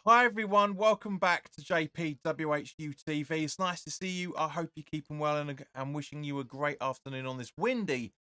Hi everyone, welcome back to JP WHU TV. It's nice to see you. I hope you're keeping well and I'm wishing you a great afternoon on this windy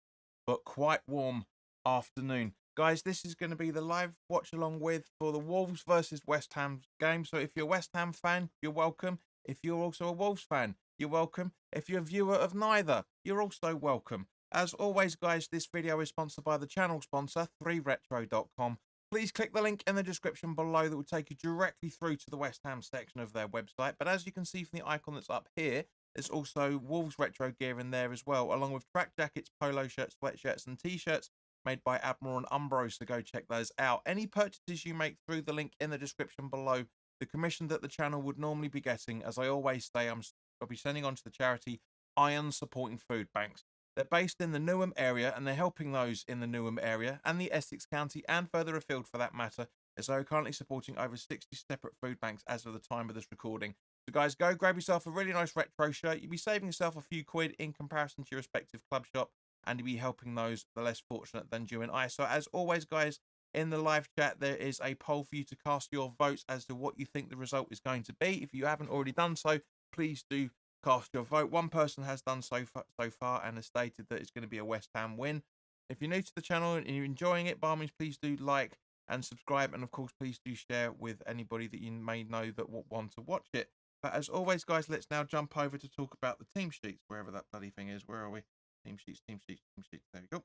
but quite warm afternoon. Guys, this is going to be the live watch along with for the Wolves versus West Ham game. So if you're a West Ham fan, you're welcome. If you're also a Wolves fan, you're welcome. If you're a viewer of neither, you're also welcome. As always, guys, this video is sponsored by the channel sponsor, 3retro.com. Please click the link in the description below that will take you directly through to the West Ham section of their website. But as you can see from the icon that's up here, there's also Wolves retro gear in there as well, along with track jackets, polo shirts, sweatshirts and t-shirts made by Admiral and Umbro, so go check those out. Any purchases you make through the link in the description below, the commission that the channel would normally be getting, as I always say, I'll be sending on to the charity Iron Supporting Food Banks. They're based in the Newham area, and they're helping those in the Newham area and the Essex County and further afield for that matter, as they're currently supporting over 60 separate food banks as of the time of this recording. So guys, go grab yourself a really nice retro shirt. You'll be saving yourself a few quid in comparison to your respective club shop, and you'll be helping those the less fortunate than you and I. So as always, guys, in the live chat, there is a poll for you to cast your votes as to what you think the result is going to be. If you haven't already done so, please do cast your vote. One person has done so far and has stated that it's going to be a West Ham win. If you're new to the channel and you're enjoying it, by all means, please do like and subscribe, and of course, please do share with anybody that you may know that will want to watch it. But as always, guys, let's now jump over to talk about the team sheets, wherever that bloody thing is. Where are we? Team sheets, team sheets, team sheets. There we go.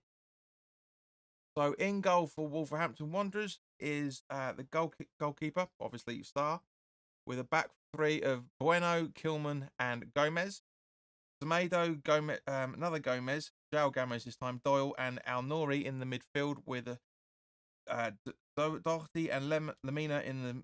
So in goal for Wolverhampton Wanderers is the goalkeeper, obviously Star, with a back three of Bueno, Kilman, and Gomez. Semedo, Gomez, another Gomez, João Gomez this time, Doyle and Al Nouri in the midfield with Doherty and Lamina in the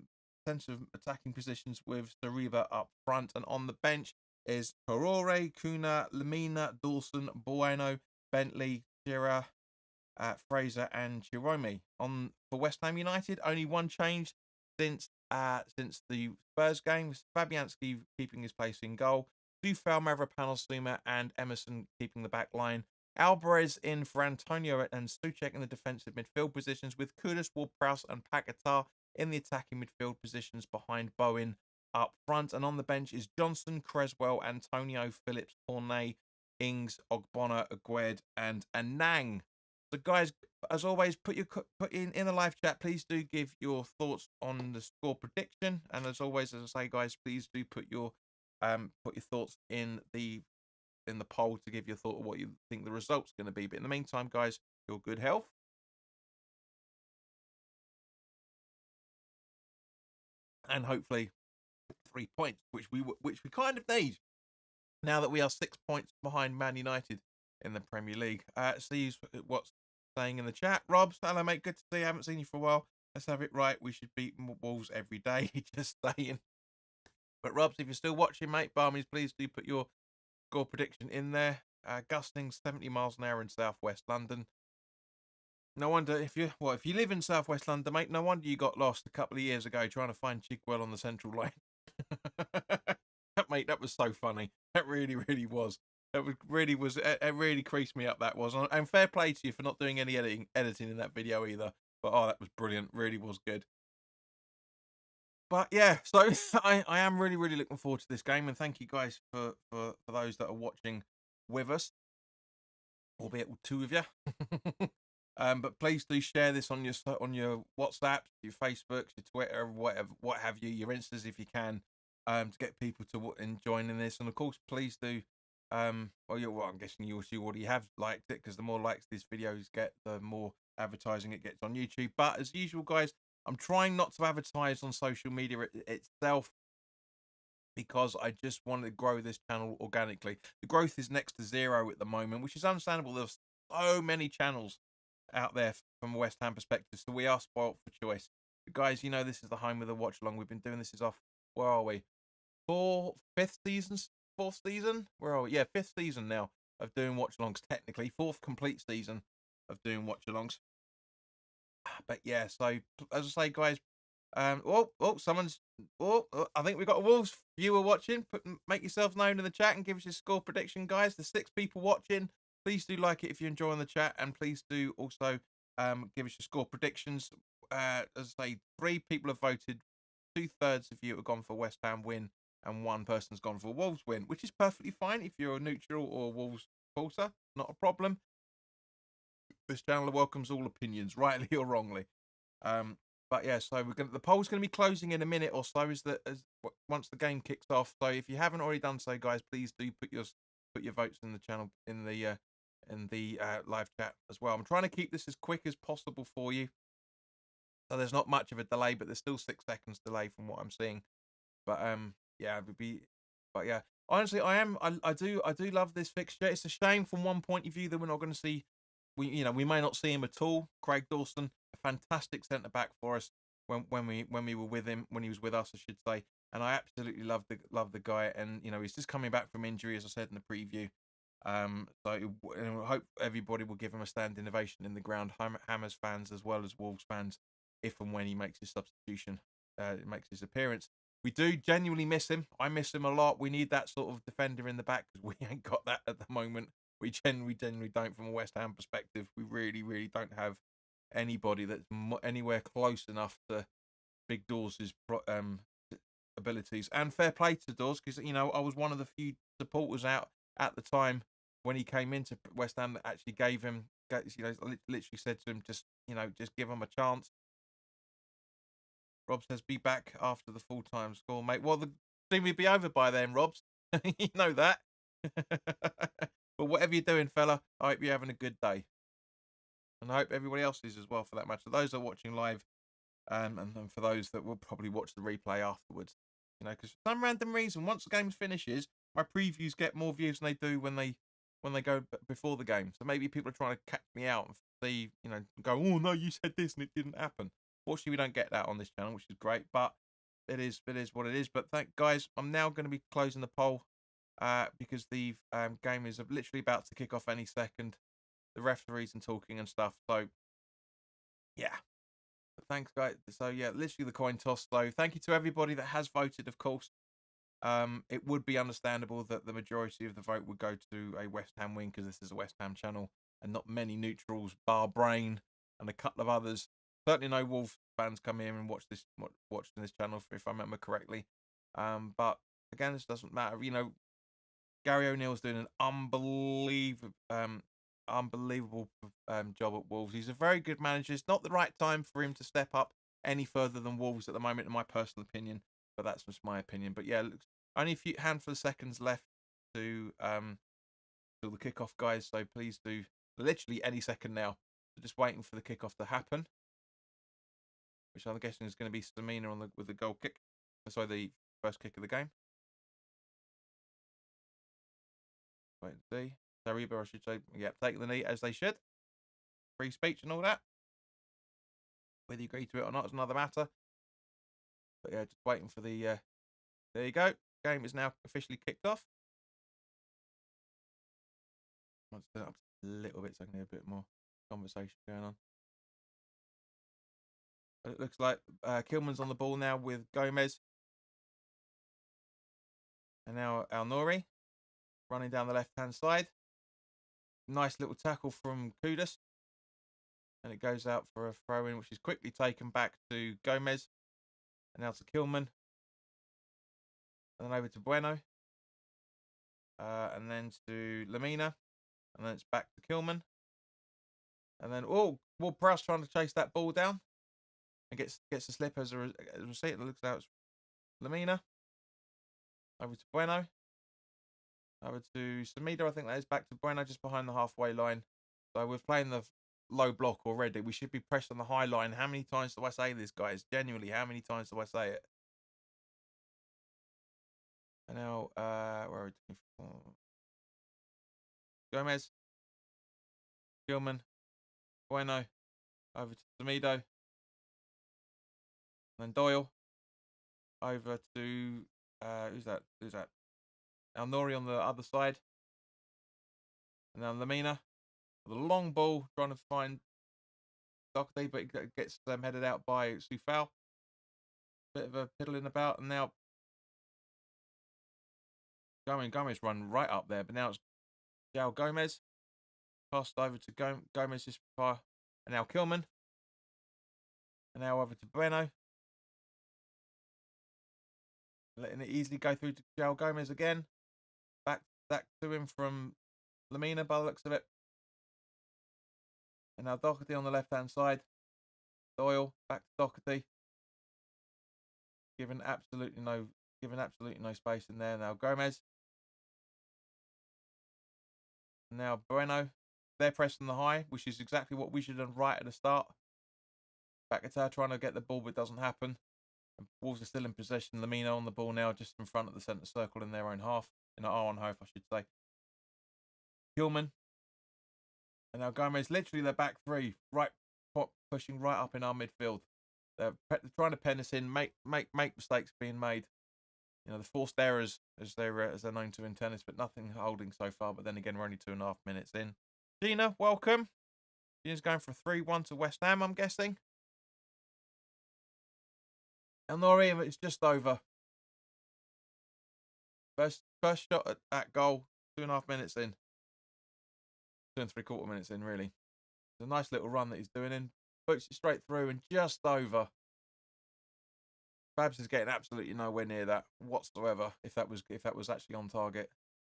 centre of attacking positions with Sariba up front. And on the bench is Torore, Kuna, Lamina, Dawson, Bueno, Bentley, Gira, Fraser and Jerome. For West Ham United, only one change since the Spurs game. Fabianski keeping his place in goal. Dufal, Mavropanos, Suma and Emerson keeping the back line. Alvarez in for Antonio and Souček in the defensive midfield positions, with Kudus, Ward-Prowse and Paquetá in the attacking midfield positions behind Bowen up front. And on the bench is Johnson, Creswell, Antonio, Phillips, Cornet, Ings, Ogbonna, Agued and Anang. So guys, as always, put in the live chat. Please do give your thoughts on the score prediction, and as always, as I say, guys, please do put your thoughts in the poll to give your thought of what you think the result's going to be. But in the meantime, guys, your good health. And hopefully 3 points, which we kind of need now that we are 6 points behind Man United in the Premier League. See what's saying in the chat. Rob, hello mate, good to see you. Haven't seen you for a while. Let's have it right. We should beat Wolves every day. Just saying. But Robs, if you're still watching, mate, Barmies, please do put your score prediction in there. Gusting 70 miles an hour in southwest London. No wonder if you live in southwest London, mate. No wonder you got lost a couple of years ago trying to find Chigwell on the Central Line. Mate, that was so funny. That really, really was. It really creased me up. That was, and fair play to you for not doing any editing in that video either. But oh, that was brilliant. Really was good. But yeah, so I am really, really looking forward to this game, and thank you guys for those that are watching with us, albeit two of you. But please do share this on your WhatsApp, your Facebooks, your Twitter, whatever, what have you, your Instas if you can, to get people to join in this. And of course, please do. I'm guessing you already have liked it, because the more likes these videos get, the more advertising it gets on YouTube. But as usual, guys, I'm trying not to advertise on social media itself, because I just want to grow this channel organically. The growth is next to zero at the moment, which is understandable. There's so many channels out there from a West Ham perspective, so we are spoilt for choice. But guys, you know this is the home of the watch along. We've been doing this where are we? Fourth season? Where are we? Yeah, 5th season now of doing watch alongs, technically. 4th complete season of doing watch alongs. But yeah, so as I say, guys, I think we've got a Wolves viewer watching. Make yourself known in the chat and give us your score prediction, guys. The 6 people watching, please do like it if you're enjoying the chat, and please do also give us your score predictions. As I say, 3 people have voted, 2/3 of you have gone for West Ham win, and one person's gone for Wolves win, which is perfectly fine if you're a neutral or Wolves supporter. Not a problem. This channel welcomes all opinions, rightly or wrongly. But yeah, so the poll's gonna be closing in a minute or so once the game kicks off. So if you haven't already done so, guys, please do put your votes in the channel in the live chat as well. I'm trying to keep this as quick as possible for you, so there's not much of a delay, but there's still 6 seconds delay from what I'm seeing. But yeah, yeah. Honestly, I do love this fixture. It's a shame from one point of view that we're not going to see. We may not see him at all. Craig Dawson, a fantastic centre back for us when we were with him, when he was with us, I should say. And I absolutely love the guy. And he's just coming back from injury, as I said in the preview. So I hope everybody will give him a standing ovation in the ground. Hammers fans as well as Wolves fans, if and when he makes his substitution, makes his appearance. We do genuinely miss him. I miss him a lot. We need that sort of defender in the back because we ain't got that at the moment. We genuinely don't from a West Ham perspective. We really, really don't have anybody that's anywhere close enough to Big Dawes' abilities. And fair play to Dawes because, I was one of the few supporters out at the time when he came into West Ham that actually literally said to him, just give him a chance. Rob says, be back after the full-time score, mate. Well, the thing would be over by then, Robs. You know that. But whatever you're doing, fella, I hope you're having a good day. And I hope everybody else is as well, for that matter. For those that are watching live, and for those that will probably watch the replay afterwards. Because for some random reason, once the game finishes, my previews get more views than they do when they go before the game. So maybe people are trying to catch me out and see, go, oh, no, you said this and it didn't happen. Fortunately, we don't get that on this channel, which is great, but it is what it is. But guys, I'm now going to be closing the poll because the game is literally about to kick off any second. The referees and talking and stuff. So, yeah. But thanks, guys. So, yeah, literally the coin toss. So, thank you to everybody that has voted, of course. It would be understandable that the majority of the vote would go to a West Ham win because this is a West Ham channel and not many neutrals, bar Brain and a couple of others. Certainly no Wolves fans come here and watched this channel, if I remember correctly. But again, this doesn't matter. Gary O'Neill's doing an unbelievable job at Wolves. He's a very good manager. It's not the right time for him to step up any further than Wolves at the moment, in my personal opinion. But that's just my opinion. But yeah, only a handful of seconds left to till the kickoff, guys. So please do, literally any second now. So just waiting for the kickoff to happen, which I'm guessing is going to be Stamina with the goal kick. Sorry, the first kick of the game. Wait and see. Sariba, I should say, yeah, taking the knee as they should. Free speech and all that. Whether you agree to it or not is another matter. But yeah, just waiting for the. There you go. Game is now officially kicked off. I'll turn it up a little bit so I can hear a bit more conversation going on. It looks like Kilman's on the ball now with Gomez. And now Al Nouri running down the left-hand side. Nice little tackle from Kudus. And it goes out for a throw-in, which is quickly taken back to Gomez. And now to Kilman. And then over to Bueno. And then to Lamina. And then it's back to Kilman. And then, Ward-Prowse trying to chase that ball down. And gets a slip as a receipt. It looks like it's Lamina. Over to Bueno. Over to Samido, I think that is, back to Bueno, just behind the halfway line. So we're playing the low block already. We should be pressed on the high line. How many times do I say this, guys? Genuinely, how many times do I say it? And now, where are we? Gomez. Gilman. Bueno. Over to Samido. And then Doyle. Over to, who's that? Al Nouri on the other side. And then Lamina. The long ball, trying to find Doherty, but it gets headed out by Soufal. Bit of a piddling about, and now Gomez run right up there, but now it's João Gomez. Passed over to Gomez just before, and now Kilman. And now over to Bueno. letting it easily go through to João Gomez again. Back to him from Lamina by the looks of it. And now Doherty on the left-hand side. Doyle back to Doherty. Given absolutely no space in there. Now Gomez. Now Bueno. They're pressing the high, which is exactly what we should have done right at the start. Bakata trying to get the ball, but it doesn't happen. And Wolves are still in possession. Lamina on the ball now, just in front of the centre circle in their own half. In our own half, I should say. Hillman. And now Gomez, literally their back three, right, pushing right up in our midfield. They're trying to pen us in, make mistakes being made. You know, the forced errors as they're known to in tennis, but nothing holding so far. But then again, we're only 2.5 minutes in. Gina, welcome. Gina's going for a 3-1 to West Ham, I'm guessing. El Nori, it's just over. First shot at that goal, 2.5 minutes in. 2 3/4 minutes in, really. It's a nice little run that he's doing in. Puts it straight through and just over. Babs is getting absolutely nowhere near that whatsoever. If that was actually on target,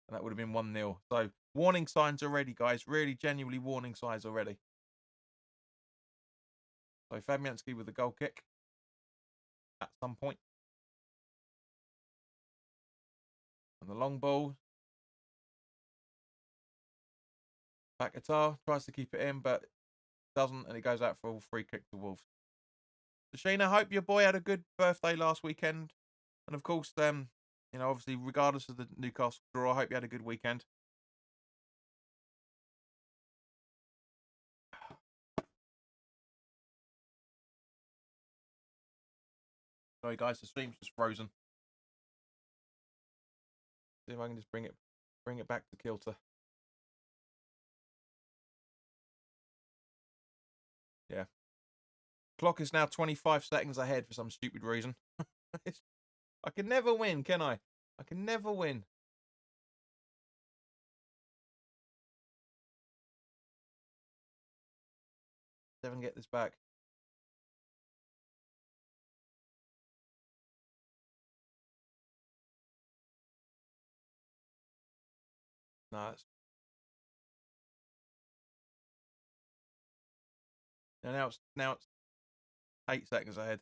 and that would have been 1-0. So warning signs already, guys. Really, genuinely warning signs already. So Fabianski with the goal kick at some point. And the long ball. Bakata tries to keep it in, but doesn't, and it goes out for a free kick to Wolves. So Sheena, hope your boy had a good birthday last weekend. And of course, you know, obviously, regardless of the Newcastle draw, I hope you had a good weekend. Sorry, guys, the stream's just frozen. See if I can just bring it back to kilter. Yeah. Clock is now 25 seconds ahead for some stupid reason. I can never win, can I? I can never win. Never get this back. No, it's... Now it's 8 seconds ahead.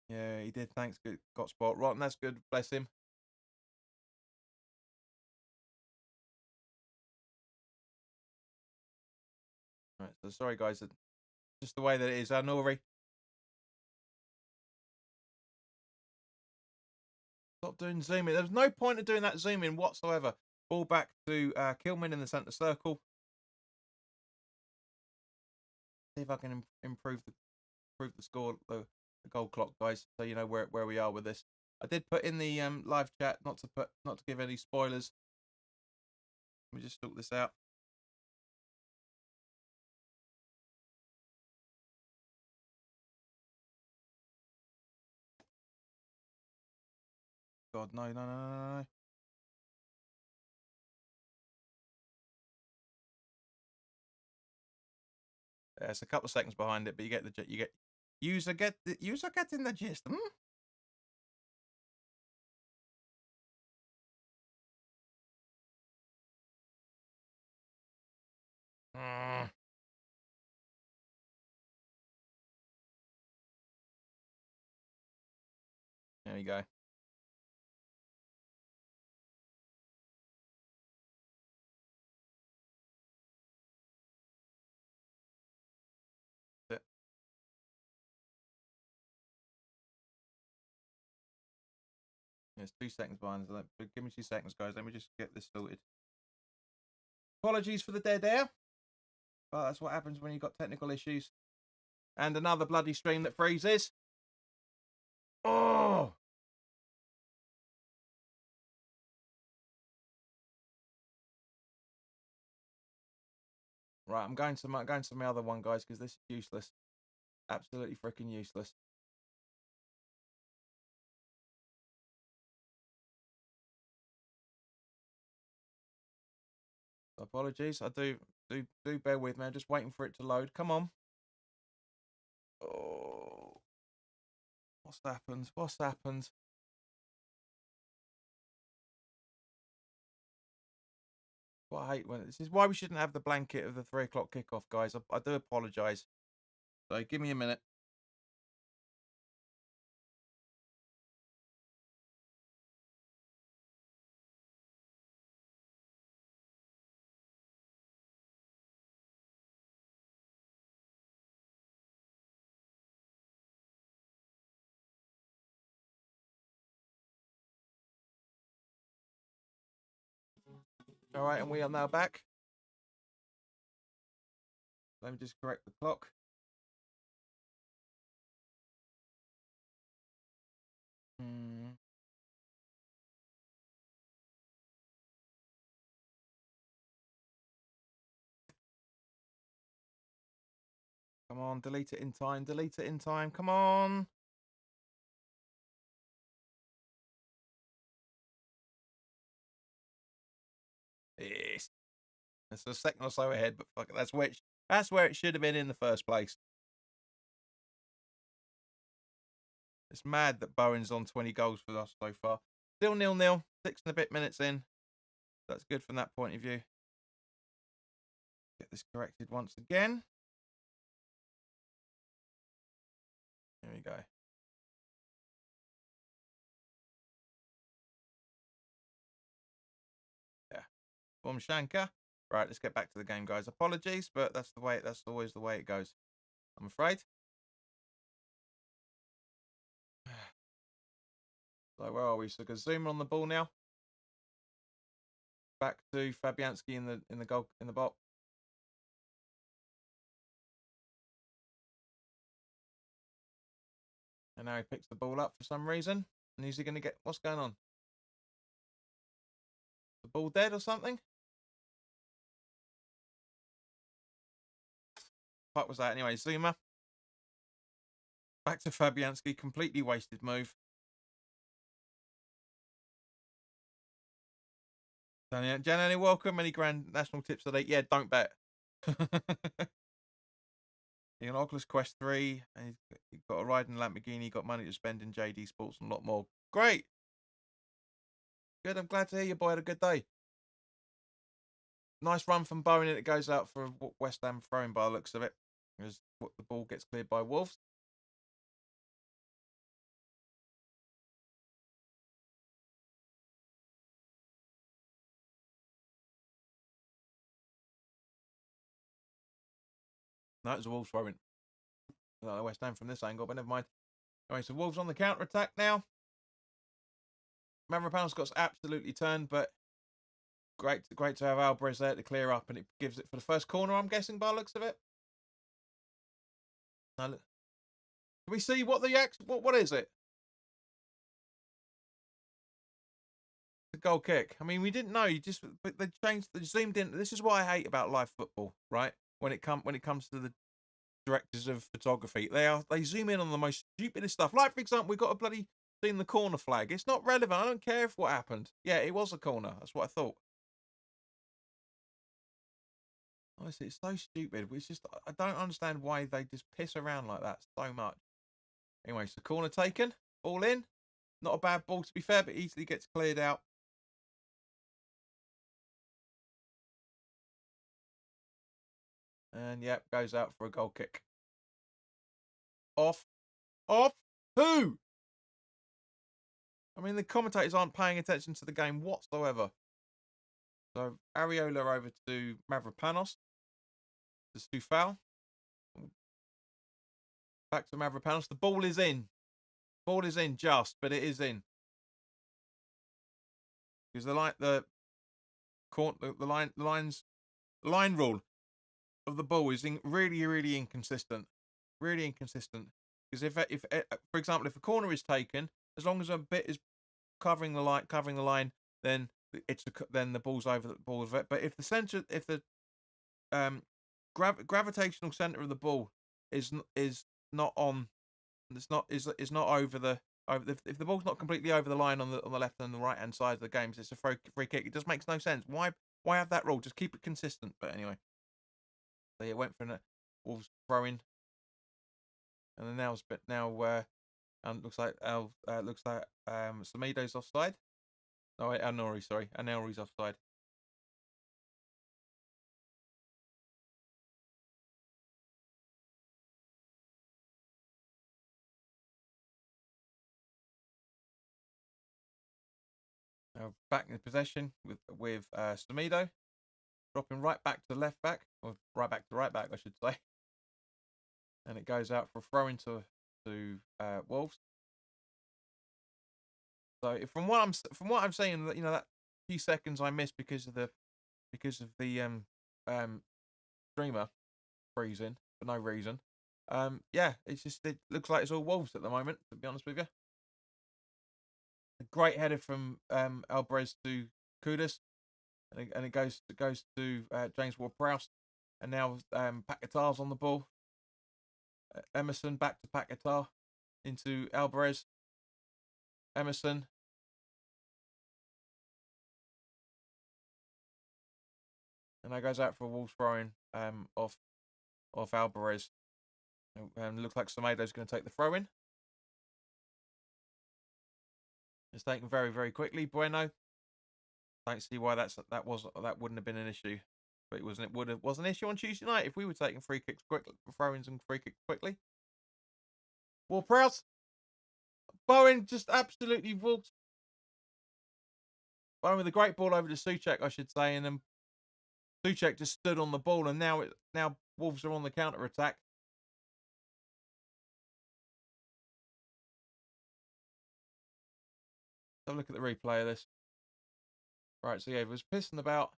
Yeah, he did. Thanks. Good. Got spot. Rotten. That's good. Bless him. Right. So sorry, guys. Just the way that it is. Nori. Stop doing zooming. There's no point of doing that zooming whatsoever. Ball back to Kilman in the centre circle. See if I can improve the score, the goal clock, guys, so you know where we are with this. I did put in the live chat not to give any spoilers. Let me just sort this out. God, no. Yeah, it's a couple of seconds behind it, but user getting the gist. There you go. That's it. Yeah, it's 2 seconds behind. So give me 2 seconds, guys. Let me just get this sorted. Apologies for the dead air. But that's what happens when you've got technical issues. And another bloody stream that freezes. Oh! Right, I'm going to my other one, guys, because this is useless. Absolutely freaking useless. Apologies. I do bear with me. I'm just waiting for it to load. Come on. Oh. What's happened? What I hate when this is why we shouldn't have the blanket of the 3 o'clock kickoff, guys. I do apologise. So give me a minute. All right, and we are now back. Let me just correct the clock. Come on, delete it in time. Delete it in time. Come on. Yes. It's a second or so ahead, but fuck it, that's where it should have been in the first place. It's mad that Bowen's on 20 goals for us so far. Still 0-0, 6 and a bit minutes in. That's good from that point of view. Get this corrected once again. There we go. Yeah. Boom Shanka. Right, let's get back to the game, guys. Apologies, but that's always the way it goes, I'm afraid. So where are we? So Gazuma on the ball now. Back to Fabianski in the goal in the box. And now he picks the ball up for some reason. And is he going to get... What's going on? The ball dead or something? What was that anyway? Zuma. Back to Fabianski. Completely wasted move. Janani, welcome. Any grand national tips today? Yeah, don't bet. In Oculus Quest 3, and you've got a ride in Lamborghini, got money to spend in JD Sports and a lot more. Great. Good, I'm glad to hear your boy had a good day. Nice run from Bowen, and it goes out for a West Ham throwing by the looks of it. As the ball gets cleared by Wolves. No, it was a Wolves throwing. West Ham from this angle, but never mind. Anyway, so Wolves on the counter attack now. Mavropanos got absolutely turned, but great to have Alvarez there to clear up, and it gives it for the first corner, I'm guessing, by the looks of it. Now, look. Can we see what what is it? The goal kick. I mean, we didn't know. But they zoomed in. This is what I hate about live football, right? When it comes to the directors of photography, they zoom in on the most stupidest stuff. Like, for example, we got a bloody seen the corner flag. It's not relevant. I don't care if what happened. Yeah, it was a corner. That's what I thought. Honestly, it's so stupid. It's just I don't understand why they just piss around like that so much. Anyway, so corner taken, all in. Not a bad ball to be fair, but easily gets cleared out. And yep, goes out for a goal kick. Off. Who? I mean, the commentators aren't paying attention to the game whatsoever. So Areola over to Mavropanos. There's two foul. Back to Mavropanos. The ball is in. Ball is in just, but it is in. Because the line rule of the ball is really inconsistent. Really inconsistent. Because if for example, if a corner is taken, as long as a bit is covering the line, then then the ball's over the ball. But if the gravitational center of the ball is not on, it's not over the if the ball's not completely over the line on the left and the right hand side of the games, it's a free kick. It just makes no sense. Why have that rule? Just keep it consistent. But anyway, so it went for a Wolves throwing, and then now looks like Samido's offside. Oh wait, Al Nouri, sorry, Al Nouri's offside. back in possession with Semedo, dropping right back to left back, or right back to right back, I should say. And it goes out for a throw into Wolves. So from what I'm saying, you know, that few seconds I missed because of the streamer freezing for no reason. Yeah, it looks like it's all Wolves at the moment, to be honest with you. A great header from Alvarez to Kudus, and it goes to James Ward-Prowse, and now Paquetá's on the ball. Emerson back to Paquetá into Alvarez. Emerson. And that goes out for a Wolves throwing off Alvarez. And looks like Semedo's going to take the throw in. It's taken very, very quickly. Bueno. Don't see why that wouldn't have been an issue. But it was an issue on Tuesday night if we were taking free kicks quickly, throw-ins and free kicks quickly. Ward-Prowse. Bowen just absolutely walked. Bowen with a great ball over to Souček, I should say, and then Souček just stood on the ball, and now Wolves are on the counter attack. Have a look at the replay of this. Right, so yeah, he was pissing about.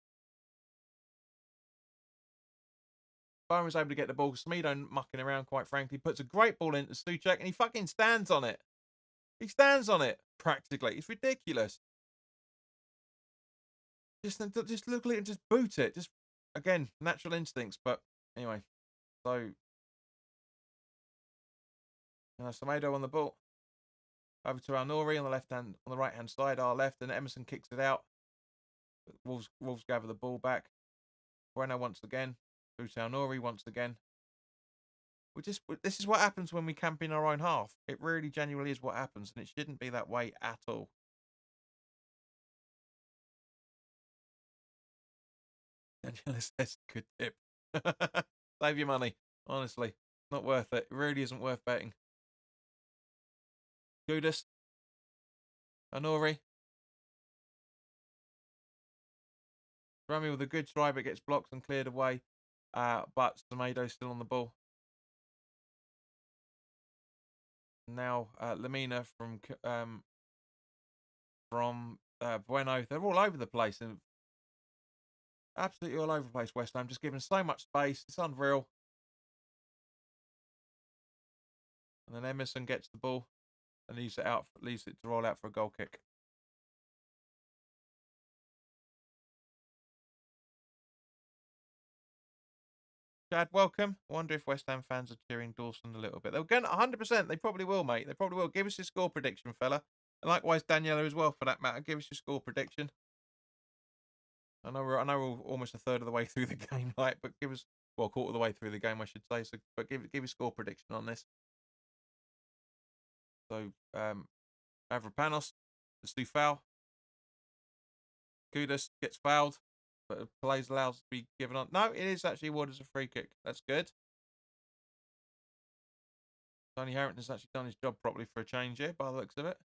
Bowen was able to get the ball. Semedo mucking around, quite frankly. Puts a great ball into Souček, and he fucking stands on it. He stands on it, practically. It's ridiculous. Just look at it and just boot it. Just, again, natural instincts. But anyway, so Semedo on the ball. Over to Al-Nouri on the right hand side, our left, and Emerson kicks it out. Wolves gather the ball back. Bueno once again. Through to Al-Nouri once again. This is what happens when we camp in our own half. It really genuinely is what happens, and it shouldn't be that way at all. Daniela says, good tip. Save your money. Honestly, not worth it. It really isn't worth betting. Kudus. Al-Nouri. Rami with a good try, but gets blocked and cleared away. But Semedo's still on the ball. Now Lamina from Bueno. They're all over the place, and absolutely all over the place. West Ham just giving so much space. It's unreal. And then Emerson gets the ball and leaves it to roll out for a goal kick. Chad, welcome. I wonder if West Ham fans are cheering Dawson a little bit. They'll get 100%. They probably will, mate. They probably will. Give us your score prediction, fella. And likewise, Daniela as well, for that matter. Give us your score prediction. I know we're almost a third of the way through the game, right? But give us, well, a quarter of the way through the game, I should say. So, but give your score prediction on this. So, Avrapanos, let's do foul. Kudus gets fouled, but plays allows to be given on. No, it is actually awarded as a free kick. That's good. Tony Harrington's actually done his job properly for a change here, by the looks of it.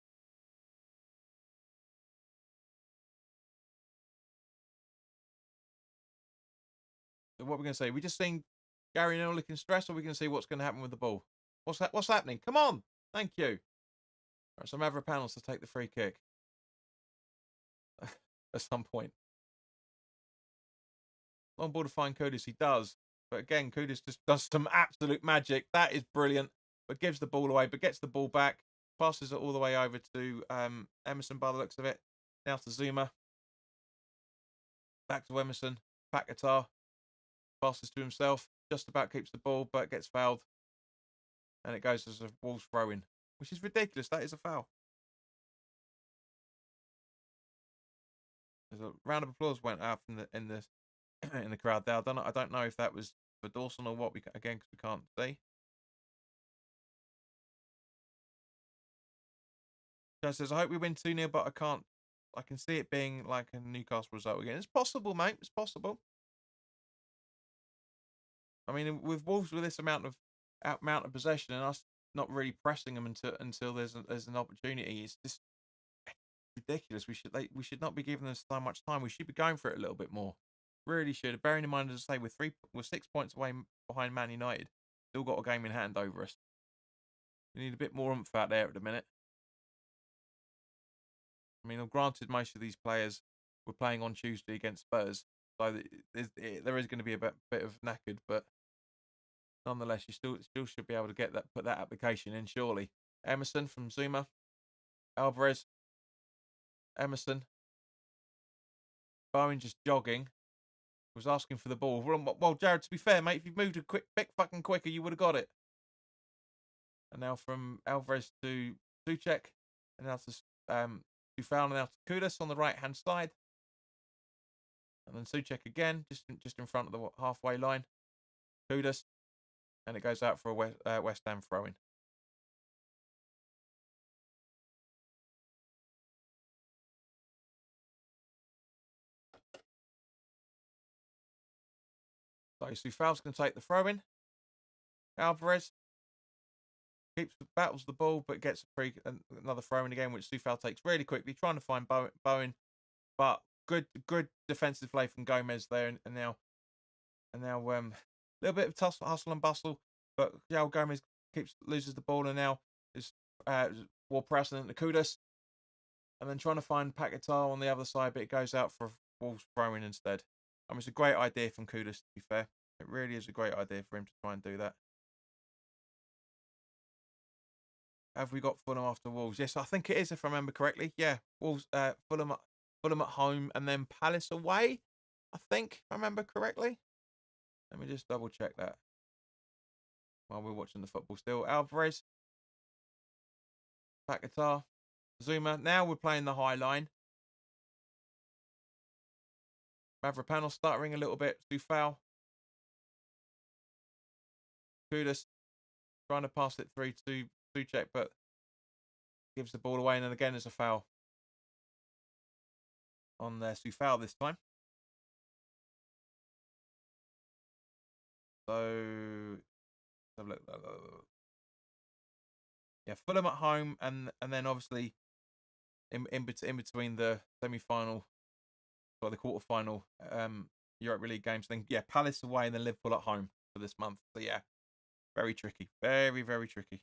So what we're going to say? We just seeing Gary Neville looking stressed, or we're going to see what's going to happen with the ball? What's happening? Come on! Thank you. All right, so Mavropanos to take the free kick at some point. Long ball to find Kudus. He does. But again, Kudus just does some absolute magic. That is brilliant. But gives the ball away, but gets the ball back. Passes it all the way over to Emerson by the looks of it. Now to Zuma. Back to Emerson. Paquetá. Passes to himself. Just about keeps the ball, but gets fouled. And it goes as a Wolves throw-in, which is ridiculous. That is a foul. There's a round of applause went out in the crowd there. I don't know if that was for Dawson or what. Because we can't see. Joe says, I hope we win 2-0, but I can see it being like a Newcastle result again. It's possible, mate. It's possible. I mean, with Wolves with this amount of possession and us not really pressing them until there's an opportunity, it's just ridiculous. We should not be giving them so much time. We should be going for it a little bit more. Really should. Bearing in mind, as I say, we're 6 points away behind Man United. Still got a game in hand over us. We need a bit more oomph out there at the minute. I mean, granted, most of these players were playing on Tuesday against Spurs, so there is going to be a bit of knackered, but nonetheless, you still should be able to put that application in. Surely, Emerson from Zuma, Alvarez, Emerson, Bowen just jogging, was asking for the ball. Well, Jared, to be fair, mate, if you'd moved a bit fucking quicker, you would have got it. And now from Alvarez to Suchek, and now to Soufal, and now to Kudus on the right hand side, and then Suchek again, just in front of the halfway line. Kudus, and it goes out for a West Ham throw-in. So Soufal's going to take the throw-in. Alvarez battles the ball, but gets another throw-in again, which Soufal takes really quickly, trying to find Bowen, but good defensive play from Gomez there, and now a little bit of hustle and bustle, but João Gomez loses the ball, and now is Ward-Prowse into Kudus, and then trying to find Paquetá on the other side, but it goes out for Wolves throw-in instead. I mean, it's a great idea from Kudus, to be fair. It really is a great idea for him to try and do that. Have we got Fulham after Wolves? Yes, I think it is, if I remember correctly. Yeah, Wolves, Fulham at home, and then Palace away, I think, if I remember correctly. Let me just double check that while we're watching the football still. Alvarez, Paquetá, Zuma. Now we're playing the high line. Mavropanos stuttering a little bit. Soufal. Kudus trying to pass it through to Suchek, but gives the ball away, and then again there's a foul on Soufal this time. So have a look. Yeah, Fulham at home, and then obviously in between the semi-final or the quarter-final Europa League games. Then yeah, Palace away, and then Liverpool at home for this month. So yeah, very tricky, very very tricky.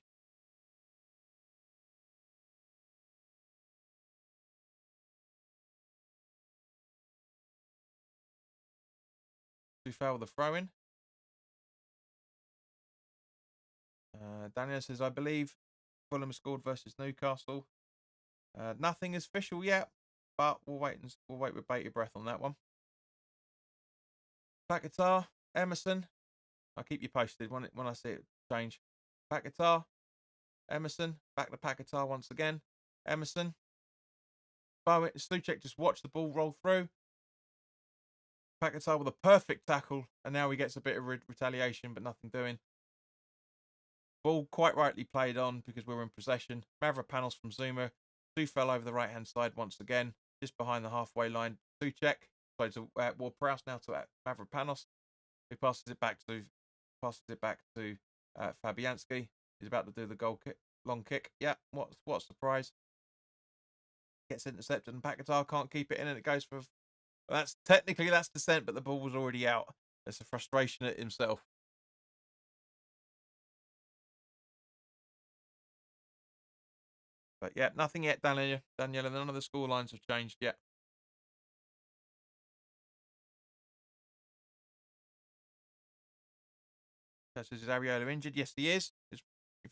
Soufal with the throw-in. Daniel says, I believe Fulham scored versus Newcastle. Nothing is official yet, but we'll wait with bated breath on that one. Paquetá, Emerson. I'll keep you posted when I see it change. Paquetá, Emerson, back to Paquetá once again. Emerson. Bowen, Suchek just watched the ball roll through. Paquetá with a perfect tackle, and now he gets a bit of retaliation, but nothing doing. Ball quite rightly played on because we were in possession. Mavropanos from Zuma. Soufal over the right-hand side once again, just behind the halfway line. Suchek. So to Ward-Prowse now to Mavropanos, who passes it back to Fabianski. He's about to do the long kick. Yeah, what a surprise. Gets intercepted, and Paquetá can't keep it in, and it goes for... That's dissent, but the ball was already out. It's a frustration at himself. But yeah, nothing yet, Daniel, and none of the score lines have changed yet. Says, is Areola injured? Yes, he is. If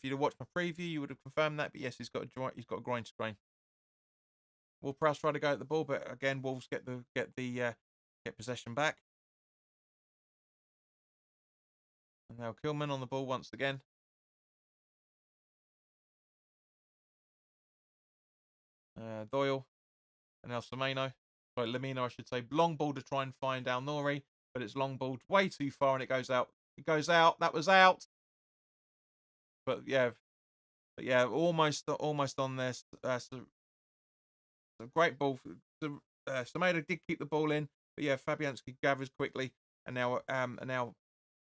you'd have watched my preview, you would have confirmed that. But yes, he's got a groin strain. Ward-Prowse try to go at the ball, but again, Wolves get possession back. And now Kilman on the ball once again. Doyle and now Lamino, I should say. Long ball to try and find Al Nouri, but it's long balled way too far, and it goes out. It goes out. That was out. But yeah, almost on this. A great ball. Semedo did keep the ball in, but yeah, Fabianski gathers quickly, and now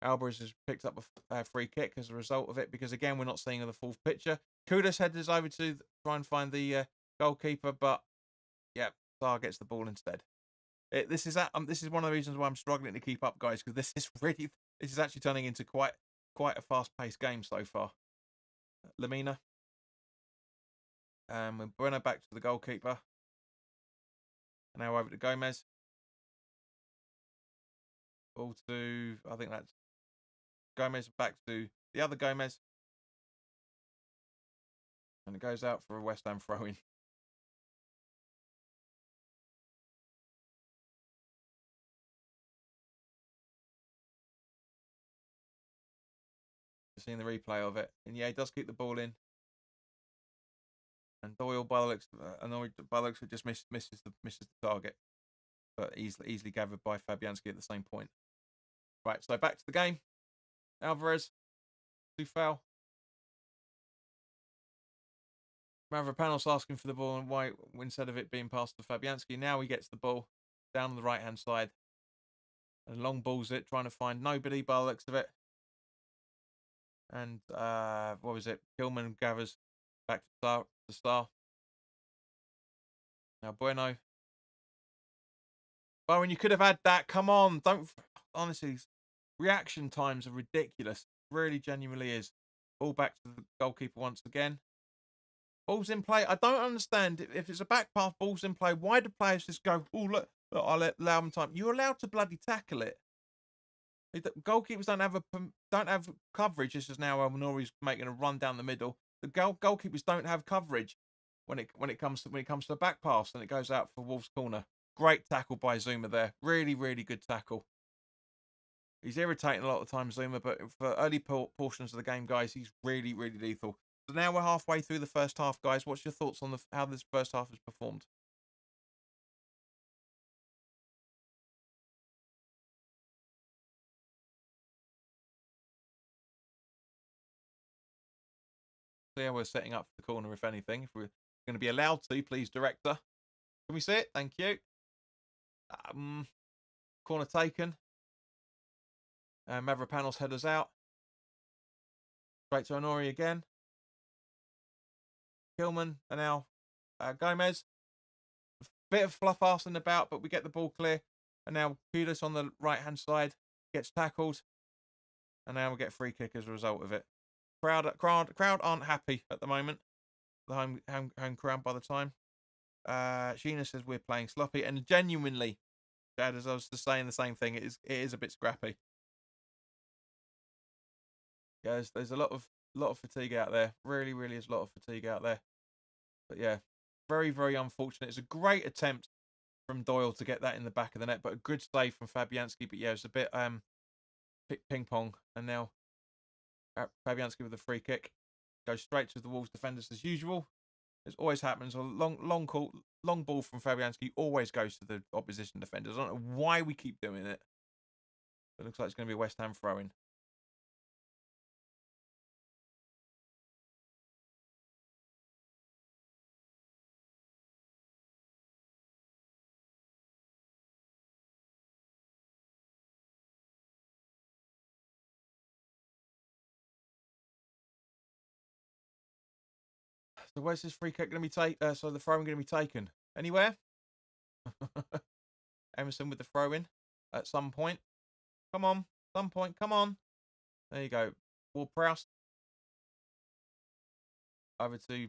Alvarez has picked up a free kick as a result of it, because again, we're not seeing the full picture. Kudus heads over to try and find the goalkeeper, but Yeah, Sarr gets the ball instead. This is one of the reasons why I'm struggling to keep up, guys, because this is actually turning into quite a fast-paced game so far. Lamina. With Bueno back to the goalkeeper. And now over to Gomez. Ball to, I think that's Gomez back to the other Gomez. And it goes out for a West Ham throw-in. Seeing the replay of it. And yeah, he does keep the ball in. And Doyle, by the looks, just misses the target. But easily gathered by Fabianski at the same point. Right, so back to the game. Alvarez, Tufel. Mavropanos asking for the ball, and why instead of it being passed to Fabianski, now he gets the ball down on the right hand side and long balls it, trying to find nobody by the looks of it. And what was it? Kilman gathers back to Star. Now Bueno. Bowen, you could have had that. Come on, don't. Honestly, reaction times are ridiculous. Really, genuinely is. Ball back to the goalkeeper once again. Ball's in play. I don't understand. If it's a back pass, ball's in play, why do players just go, oh, look I'll allow them time? You're allowed to bloody tackle it. Goalkeepers don't have coverage. This is now Nori's making a run down the middle. The goalkeepers don't have coverage when it comes to the back pass, and it goes out for Wolves' corner. Great tackle by Zuma there. Really, really good tackle. He's irritating a lot of the time, Zuma, but for early portions of the game, guys, he's really, really lethal. So now we're halfway through the first half, guys. What's your thoughts on how this first half has performed? So yeah, we're setting up for the corner, if anything. If we're going to be allowed to, please, director. Can we see it? Thank you. Corner taken. Mavropanos headers out. Straight to Honori again. Kilman and now Gomez. Bit of fluff arsing about, but we get the ball clear. And now Kudus on the right-hand side gets tackled. And now we get free kick as a result of it. Crowd aren't happy at the moment. The home crowd by the time. Sheena says we're playing sloppy. And genuinely, Chad, as I was just saying the same thing, it is a bit scrappy. Yeah, there's a lot of fatigue out there. Really, really is a lot of fatigue out there. But yeah, very, very unfortunate. It's a great attempt from Doyle to get that in the back of the net, but a good save from Fabianski. But yeah, it's a bit ping pong. And now Fabianski with a free kick goes straight to the Wolves defenders as usual. This always happens. A long ball from Fabianski always goes to the opposition defenders. I don't know why we keep doing it. It looks like it's going to be a West Ham throw-in. So where's this free kick going to be taken? So the throw-in going to be taken anywhere? Emerson with the throw-in at some point. Come on, some point. Come on. There you go. Ward-Prowse. Over to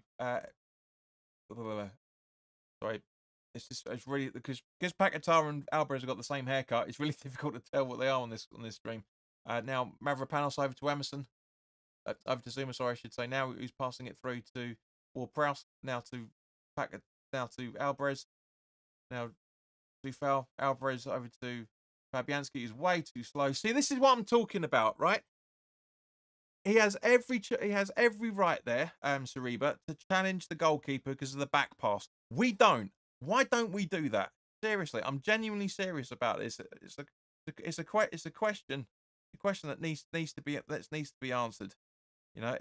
sorry. It's really because Paquetá and Alvarez have got the same haircut. It's really difficult to tell what they are on this stream. Now Mavropanos over to Emerson. Over to Zuma, sorry, I should say. Now who's passing it through to Ward-Prowse. Now to Paquetá. Now to Alvarez. Now Tufel. Alvarez over to Fabianski. Is way too slow. See, this is what I'm talking about, right? He has every right there, Sariba, to challenge the goalkeeper because of the back pass. We don't. Why don't we do that? Seriously, I'm genuinely serious about this. It's a question that needs to be answered. You know,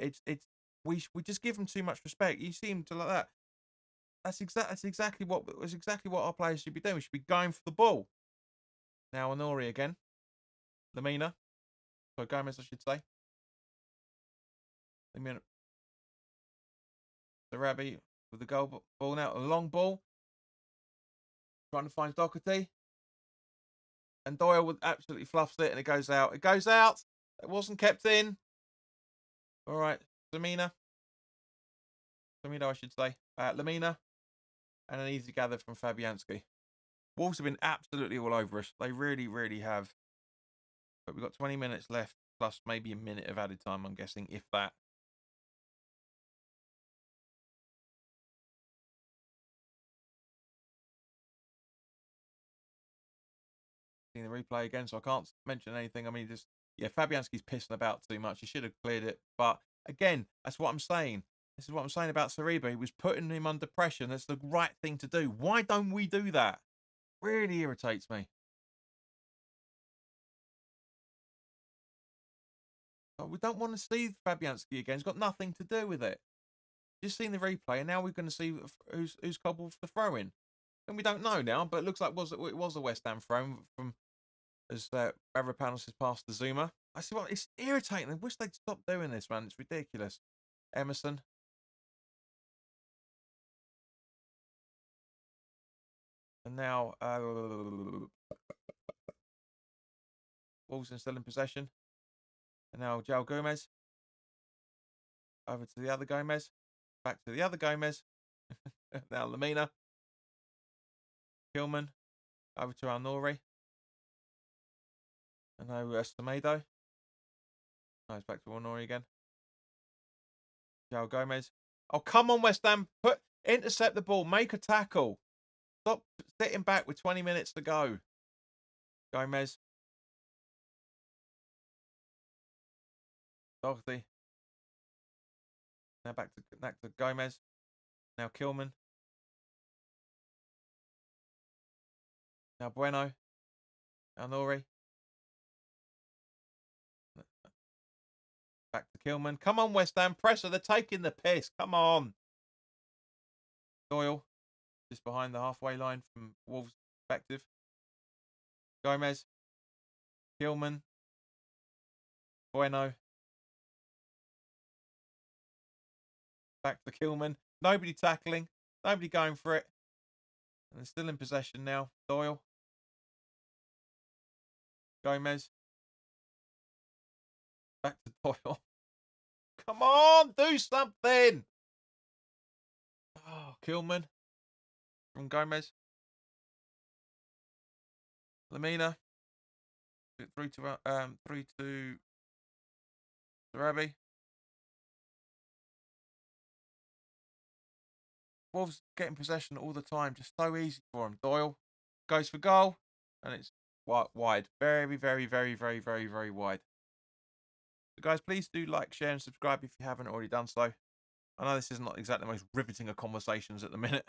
we just give him too much respect. You seem to like that. That's exactly what our players should be doing. We should be going for the ball. Now Honori again. Lamina. So Gomez, I should say. Sarabi with the goal ball now. A long ball. Trying to find Doherty. And Doyle absolutely fluffs it and it goes out. It goes out. It wasn't kept in. All right. Lamina, I should say. Lamina. And an easy gather from Fabianski. Wolves have been absolutely all over us. They really, really have. But we've got 20 minutes left, plus maybe a minute of added time, I'm guessing, if that. Seeing the replay again, so I can't mention anything. I mean, just, yeah, Fabianski's pissing about too much. He should have cleared it. But again, that's what I'm saying. This is what I'm saying about Saliba. He was putting him under pressure, and that's the right thing to do. Why don't we do that? Really irritates me. But we don't want to see Fabianski again. It's got nothing to do with it. Just seen the replay, and now we're going to see who's cobbled the throw in. And we don't know now, but it looks like it was a West Ham throw from as Mavropanos has passed to Zuma. I see what it's irritating. I wish they'd stop doing this, man. It's ridiculous. Emerson. And now Wolves are still in possession. And now João Gomez. Over to the other Gomez. Back to the other Gomez. Now Lamina. Hillman. Over to Al-Nouri. And now Semedo. No, it's back to Al-Nouri again. João Gomez. Oh, come on, West Ham. Intercept the ball. Make a tackle. Stop sitting back with 20 minutes to go. Gomez. Doherty. Now back to Gomez. Now Kilman. Now Bueno. Al-Nouri. Back to Kilman. Come on, West Ham. Pressure. They're taking the piss. Come on. Doyle. Just behind the halfway line from Wolves' perspective. Gomez. Kilman. Bueno. Back to Kilman. Nobody tackling. Nobody going for it. And they're still in possession now. Doyle. Gomez. Back to Doyle. Come on, do something. Oh, Kilman. From Gomez. Lamina. Through to Sarabi. Wolves getting possession all the time, just so easy for him. Doyle goes for goal, and it's wide. Very, very, very, very, very, very wide. So guys, please do like, share, and subscribe if you haven't already done so. I know this is not exactly the most riveting of conversations at the minute,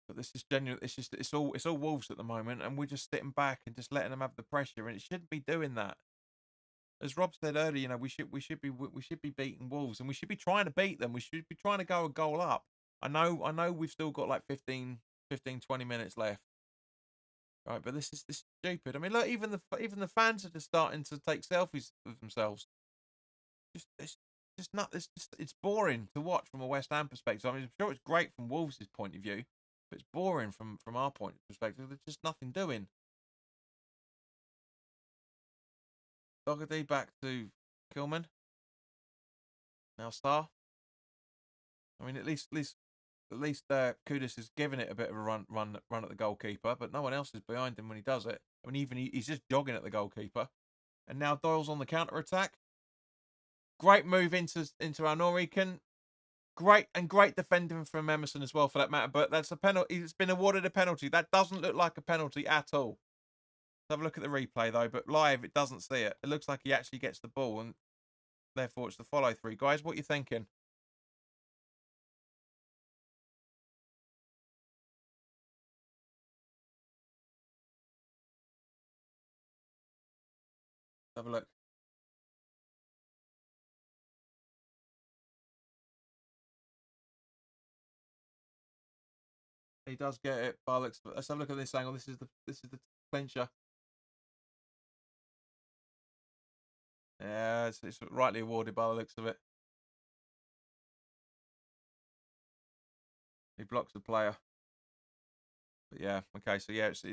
but this is genuine. It's all Wolves at the moment, and we're just sitting back and just letting them have the pressure, and it shouldn't be doing that. As Rob said earlier, you know, we should be beating Wolves, and we should be trying to beat them. We should be trying to go a goal up. I know we've still got like 15, 20 minutes left. Right, but this is stupid. I mean, look, even the fans are just starting to take selfies of themselves. It's boring to watch from a West Ham perspective. I mean, I'm sure it's great from Wolves' point of view, but it's boring from our point of perspective. There's just nothing doing. Doherty back to Kilman. Now Star. I mean, at least Kudus is giving it a bit of a run at the goalkeeper, but no one else is behind him when he does it. I mean, even he's just jogging at the goalkeeper. And now Doyle's on the counter attack. Great move into Al-Nouri. Great defending from Emerson as well, for that matter. But that's a penalty. It's been awarded a penalty. That doesn't look like a penalty at all. Let's have a look at the replay though. But live, it doesn't see it. It looks like he actually gets the ball, and therefore it's the follow through. Guys, what are you thinking? Let's have a look. He does get it. Let's have a look at this angle. This is the clincher. Yeah, it's rightly awarded by the looks of it. He blocks the player. But yeah, okay, so yeah, it's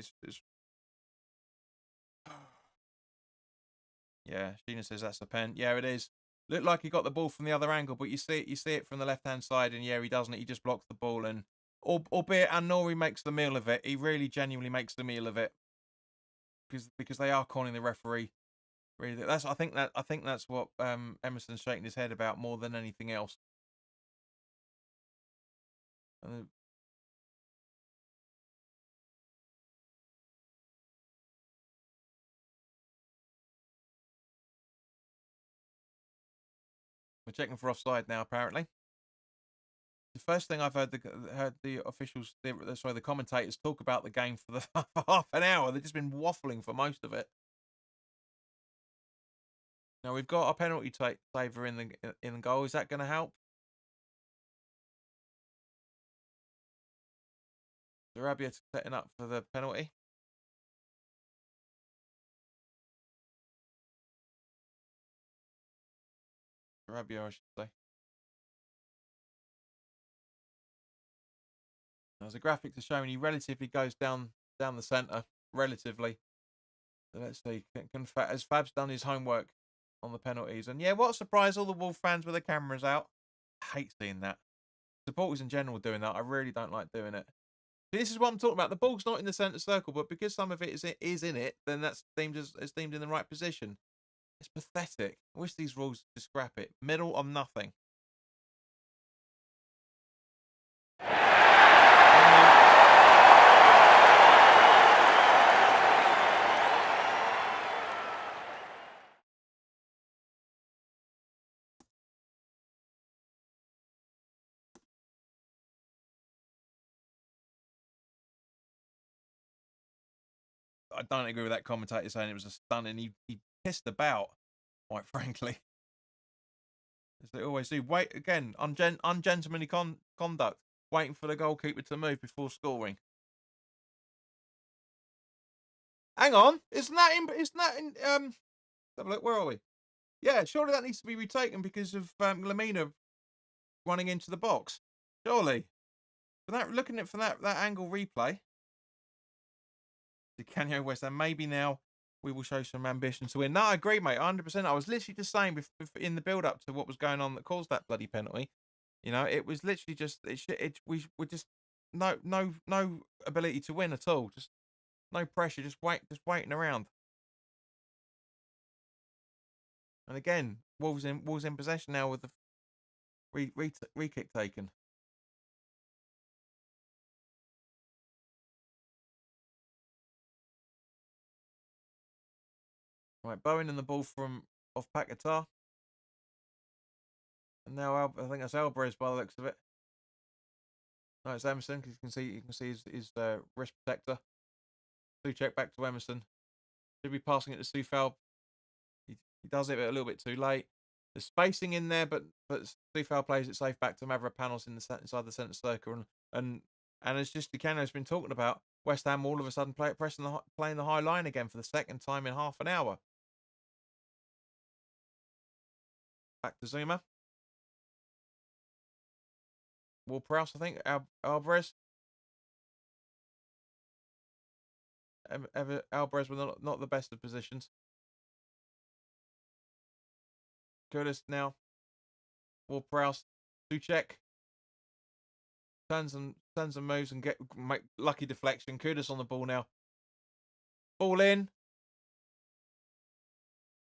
yeah. Sheena says that's a pen. Yeah, it is. Looked like he got the ball from the other angle, but you see it from the left hand side, and yeah, he doesn't. He just blocks the ball, and albeit Nori makes the meal of it. He really genuinely makes the meal of it because they are calling the referee. Really, I think that's what Emerson's shaking his head about more than anything else. Uh, we're checking for offside now, apparently. The first thing I've heard the officials, the commentators talk about the game for the for half an hour. They've just been waffling for most of it. Now we've got a penalty saver in the goal. Is that going to help? Sarabia setting up for the penalty. Sarabia, I should say. There's a graphic to show he relatively goes down the centre. Relatively. So let's see. Has Fab's done his homework on the penalties? And yeah, what a surprise! All the Wolf fans with their cameras out. I hate seeing that. Supporters in general doing that. I really don't like doing it. This is what I'm talking about. The ball's not in the centre circle, but because some of it is in it, then that's deemed as deemed in the right position. It's pathetic. I wish these rules to scrap it. Middle of nothing. I don't agree with that commentator saying it was a stunning. He pissed about, quite frankly. As they always do. Wait again, ungentlemanly conduct, waiting for the goalkeeper to move before scoring. Hang on, isn't that in? Isn't that in? Have a look. Where are we? Yeah, surely that needs to be retaken because of Lamina running into the box. Surely, for that, looking at from that angle replay, the Canyo West Ham maybe now we will show some ambition to win. No, I agree, mate. 100%. I was literally just saying in the build up to what was going on that caused that bloody penalty. You know, it was literally just we were just no ability to win at all. Just no pressure. Just waiting around. And again, Wolves in possession now with the re kick taken. Right, Bowen and the ball from off Paquetá. And now I think that's Alvarez by the looks of it. No, it's Emerson because you can see his wrist protector. Check back to Emerson. Should be passing it to Sufal. He does it a little bit too late. There's spacing in there, but Sufal plays it safe back to Mavropanos inside the centre circle, and as just Dicano's been talking about, West Ham all of a sudden playing the high line again for the second time in half an hour. Back to Zuma. Ward-Prowse, I think. Alvarez. Alvarez were not the best of positions. Curtis now. Ward-Prowse. Suchek. Turns and moves and make lucky deflection. Kudus on the ball now. Ball in.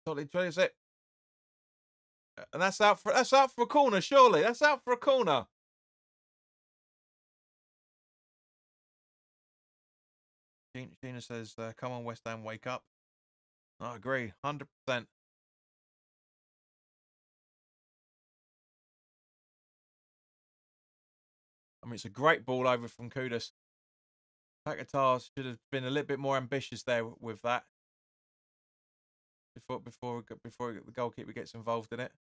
Totally tries it. And that's out for a corner, surely. That's out for a corner. Gina says, come on, West Ham, wake up. I agree, 100%. I mean, it's a great ball over from Kudus. Paquetá should have been a little bit more ambitious there with that. Before the goalkeeper gets involved in it.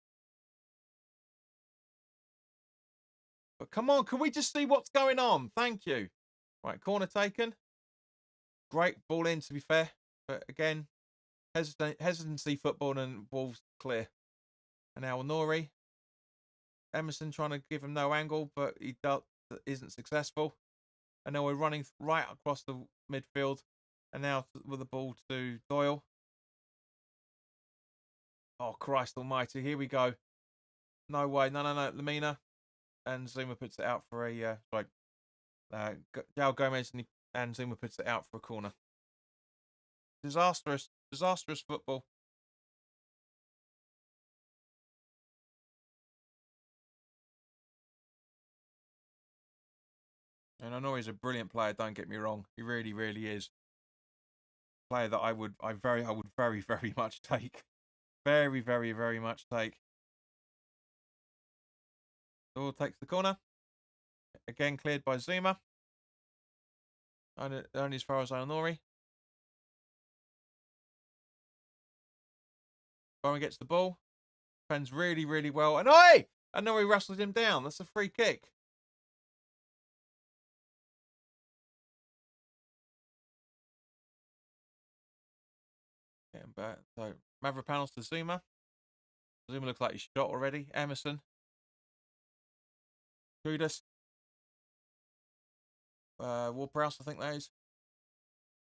But come on, can we just see what's going on? Thank you. Right, corner taken. Great ball in, to be fair. But again, hesitancy football and Wolves clear. And now Nori. Emerson trying to give him no angle, but he isn't successful. And now we're running right across the midfield. And now with the ball to Doyle. Oh, Christ almighty. Here we go. No way. No. Lamina. And Zuma puts it out for a... João Gomez and Zuma puts it out for a corner. Disastrous football. And I know he's a brilliant player, don't get me wrong. He really, really is. A player that I would very, very much take. Very, very, very much take. Doyle takes the corner. Again cleared by Zuma. Only as far as Aonori. Bowen gets the ball. Defends really, really well. And Aonori wrestles him down. That's a free kick. Getting back. So Mavropanos to Zuma. Zuma looks like he's shot already. Emerson. Kudus. Ward-Prowse, I think that is.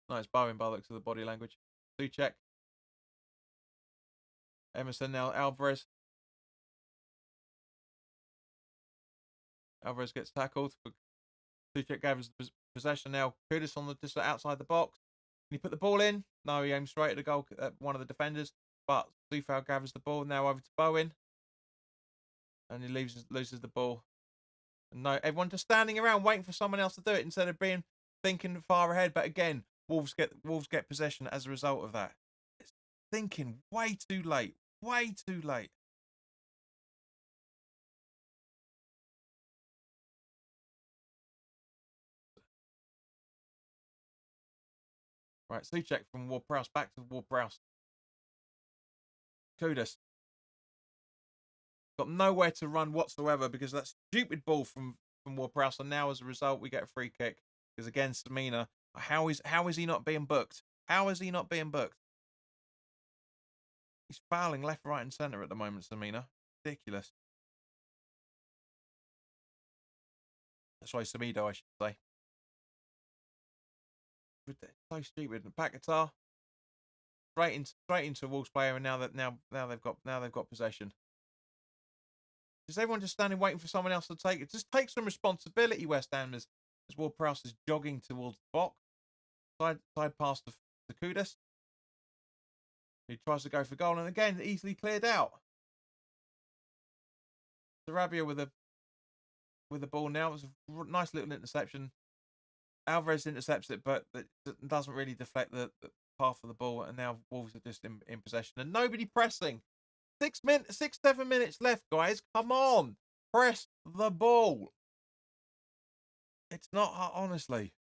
No, it's Bowen by the looks of the body language. Suchek. Emerson now. Alvarez. Alvarez gets tackled. Suchek gathers the possession now. Kudus on just outside the box. Can he put the ball in? No, he aims straight at the goal at one of the defenders. But Zufau gathers the ball now over to Bowen. And he loses the ball. And no, everyone just standing around waiting for someone else to do it instead of thinking far ahead. But again, Wolves get possession as a result of that. It's thinking way too late. Way too late. Right, Suchek from Ward-Prowse. Back to Ward-Prowse. Kudus. Got nowhere to run whatsoever because of that stupid ball from Ward-Prowse. And now as a result, we get a free kick. Because again, Samina, how is he not being booked? How is he not being booked? He's fouling left, right, and centre at the moment, Samina. Ridiculous. Sorry, Samido, I should say. So stupid. Paquetá straight into Wolves player, and now they've got possession. Is everyone just standing waiting for someone else to take it? Just take some responsibility, West Ham, as Ward-Prowse is jogging towards the box. Side pass to Kudus. He tries to go for goal, and again, easily cleared out. Sarabia with the ball now. It was a nice little interception. Alvarez intercepts it, but it doesn't really deflect the path of the ball, and now Wolves are just in possession. And nobody pressing. 7 minutes left, guys. Come on. Press the ball. It's not, honestly.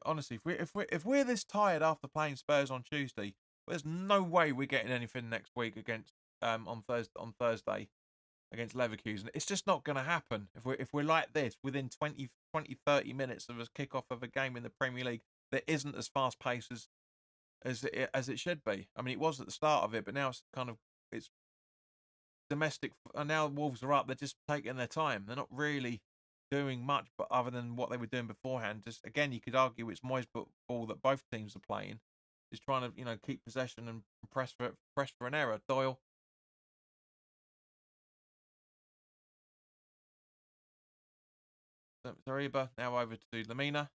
Honestly, if we're this tired after playing Spurs on Tuesday, there's no way we're getting anything next week against on Thursday against Leverkusen. It's just not going to happen if we're like this within 20, 30 minutes of a kickoff of a game in the Premier League that isn't as fast paced as it should be. I mean, it was at the start of it, but now it's domestic. And now Wolves are up. They're just taking their time. They're not really doing much, but other than what they were doing beforehand. Just again, you could argue it's Moyes' ball that both teams are playing. Is trying to keep possession and press for an error. Doyle. Zariba now over to Lamina.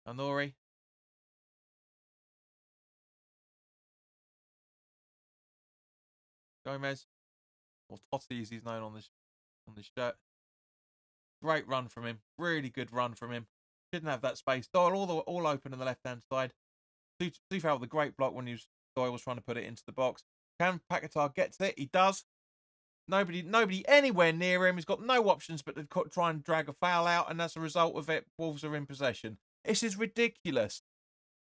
Aonori. Gomez. Or Totti as he's known on this shirt. Great run from him. Really good run from him. Didn't have that space. Doyle all open on the left hand side. Zufau with a great block when Doyle was trying to put it into the box. Can Paquetá get to it? He does. Nobody anywhere near him. He's got no options but to try and drag a foul out, and as a result of it, Wolves are in possession. This is ridiculous.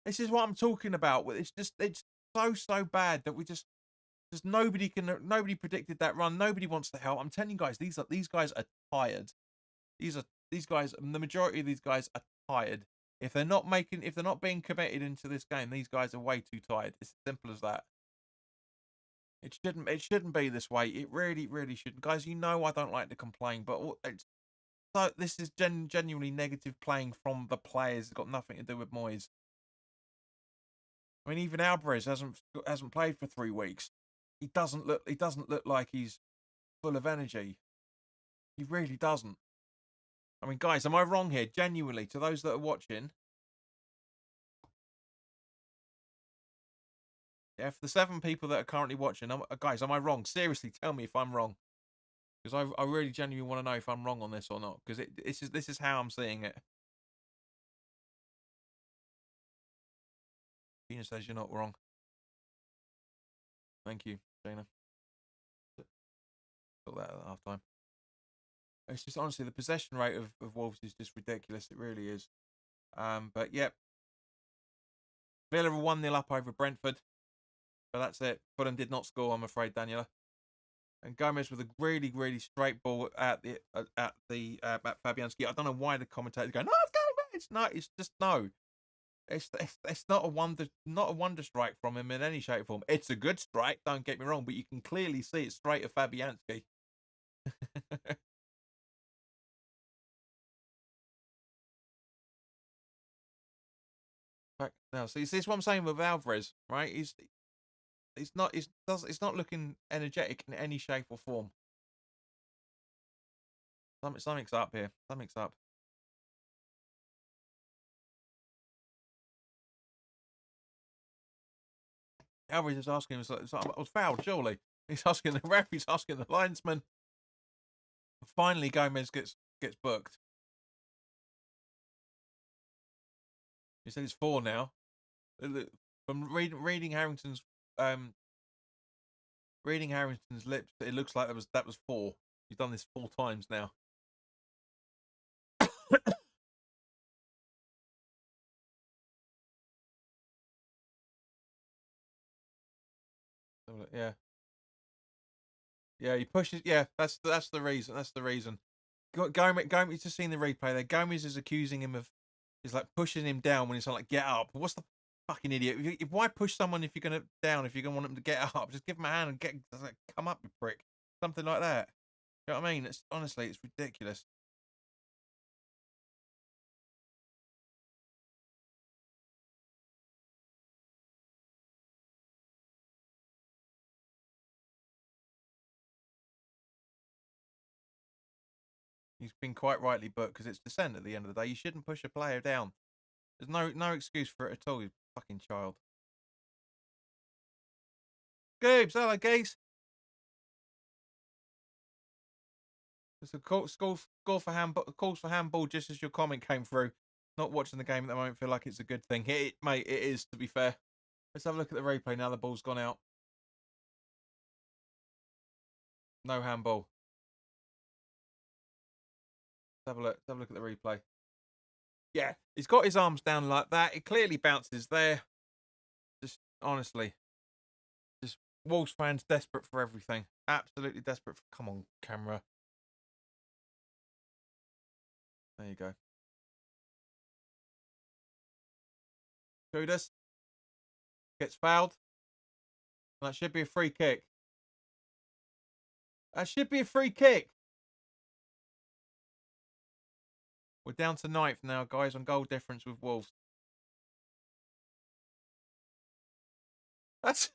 This is what I'm talking about. It's so bad that we just nobody predicted that run. Nobody wants to help. I'm telling you guys, these guys are tired. These guys, the majority of these guys are tired. If they're not being committed into this game, these guys are way too tired. It's as simple as that. It shouldn't be this way. It really, really shouldn't. Guys, I don't like to complain, but so this is genuinely negative playing from the players. It's got nothing to do with Moyes. I mean, even Alvarez hasn't played for 3 weeks. He doesn't look like he's full of energy. He really doesn't. I mean, guys, am I wrong here? Genuinely, to those that are watching. Yeah, for the 7 people that are currently watching, guys, am I wrong? Seriously, tell me if I'm wrong. Because I really genuinely want to know if I'm wrong on this or not. Because this is how I'm seeing it. Gina says you're not wrong. Thank you, Gina. Thought that at half time. It's just honestly the possession rate of Wolves is just ridiculous. It really is. But yep. Villa are 1-0 up over Brentford. So that's it. Fulham did not score, I'm afraid, Daniela. And Gomez with a really, really straight ball at Fabianski. I don't know why the commentators go, no, it's Gomez. No, it's just no. It's not a wonder strike from him in any shape or form. It's a good strike, don't get me wrong, but you can clearly see it's straight at Fabianski. Now, see, this is what I'm saying with Alvarez, right? It's not looking energetic in any shape or form. Something's up here. Something's up. Alvarez is asking him, I was fouled, surely. He's asking the ref, he's asking the linesman. Finally, Gomez gets booked. He said it's 4 now. From reading Harrington's lips, it looks like that was 4. He's done this 4 times now. Yeah. Yeah, he pushes. Yeah, that's the reason. That's the reason. Gomez, just seen the replay there. Gomez is accusing him of, he's like pushing him down when he's like, get up. What's the fucking idiot? Why push someone if you're gonna down? If you're gonna want him to get up, just give him a hand and come up, you prick. Something like that. You know what I mean? It's honestly, it's ridiculous. He's been quite rightly booked because it's dissent at the end of the day. You shouldn't push a player down. There's no excuse for it at all, you fucking child. Goobs, hello, geese. It's a calls for handball just as your comment came through. Not watching the game at the moment, feel like it's a good thing. Mate, it is, to be fair. Let's have a look at the replay now. The ball's gone out. No handball. Let's have a look at the replay. Yeah, he's got his arms down like that. It clearly bounces there. Just honestly, just Wolves fans desperate for everything. Absolutely desperate. Come on, camera. There you go. Judas gets fouled. That should be a free kick. That should be a free kick. We're down to 9th now, guys, on goal difference with Wolves. It's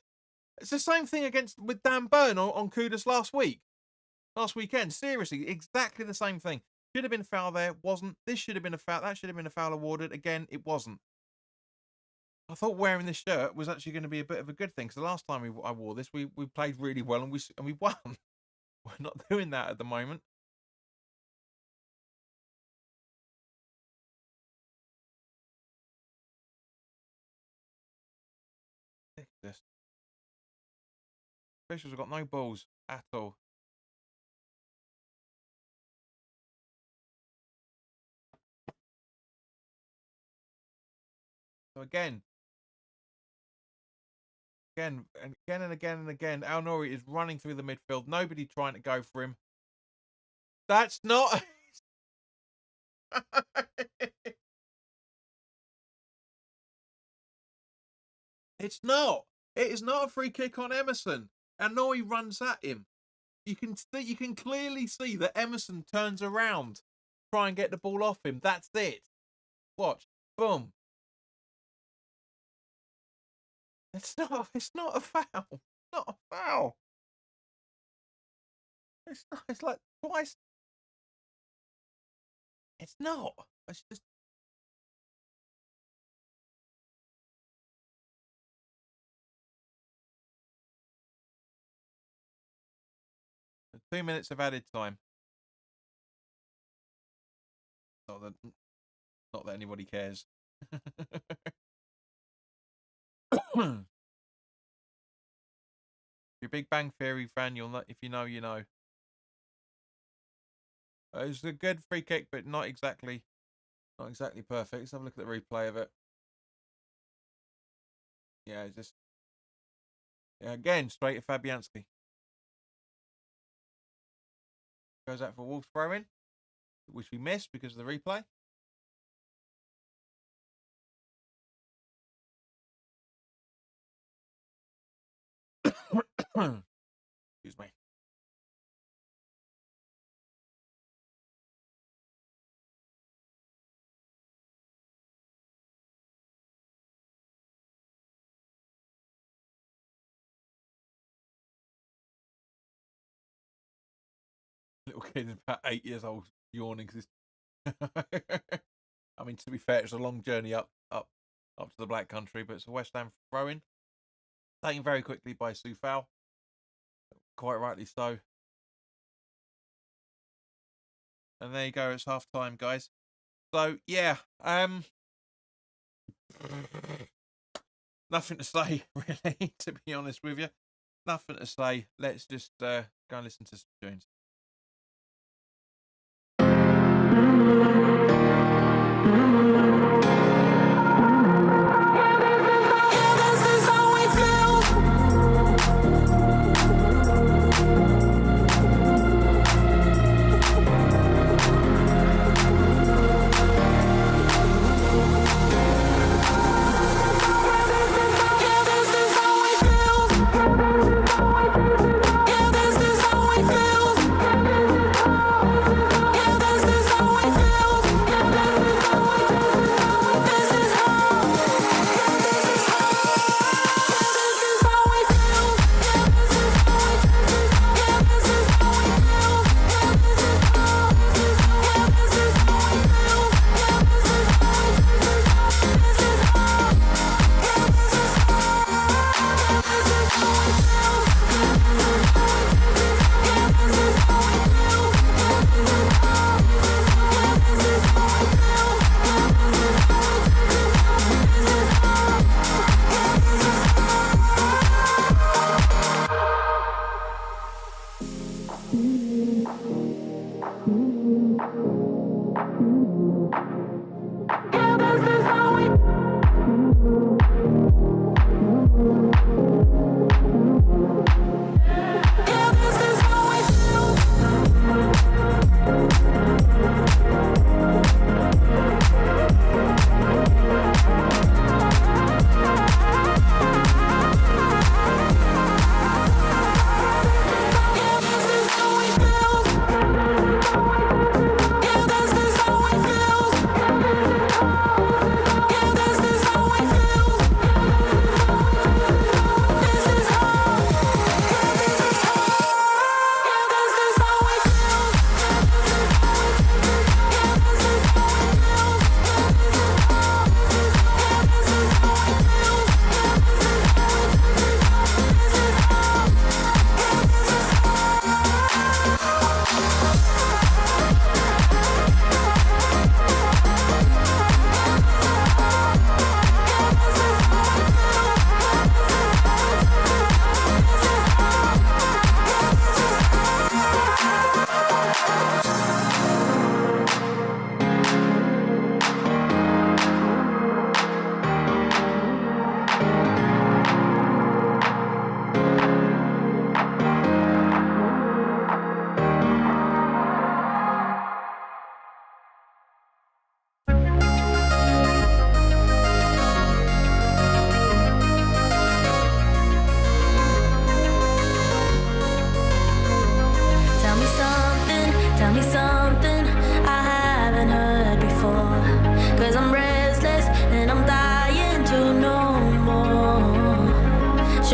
the same thing with Dan Burn on Kudus last weekend. Seriously, exactly the same thing. Should have been a foul there, wasn't. This should have been a foul. That should have been a foul awarded. Again, it wasn't. I thought wearing this shirt was actually going to be a bit of a good thing because the last time I wore this, we played really well and we won. We're not doing that at the moment. Ridiculous. Officials have got no balls at all. So again, and again, Al Nouri is running through the midfield. Nobody trying to go for him. That's not. It's not. It is not a free kick on Emerson. And Nouri runs at him. You can clearly see that Emerson turns around, try and get the ball off him. That's it. Watch. Boom. It's not a foul. It's not a foul. It's not. It's like twice. It's not. It's just. The 2 minutes of added time. Not that anybody cares. If you're a Big Bang Theory fan, you'll know. If you know, you know. It was a good free kick, but not exactly perfect. Let's have a look at the replay of it. Yeah, just again straight to Fabianski. Goes out for Wolves throw-in, which we missed because of the replay. Excuse me. Little kid about 8 years old yawning because I mean, to be fair, it's a long journey up to the Black Country, but it's a West Ham throw-in. Taken very quickly by Soufal. Quite rightly so. And there you go, it's half time, guys. So yeah, nothing to say, really, to be honest with you. Nothing to say. Let's just go and listen to some tunes.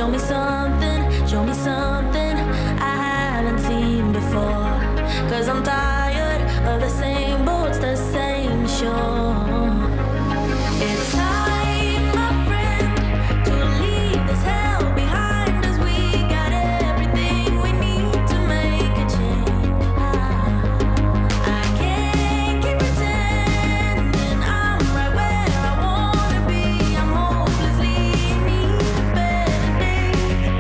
Show me something I haven't seen before. 'Cause I'm tired of the same boats, the same shore. It's time, my friend, to leave this hell behind us. We got everything we need to make a change. I can't keep pretending I'm right where I wanna be. I'm hopelessly in need of better days.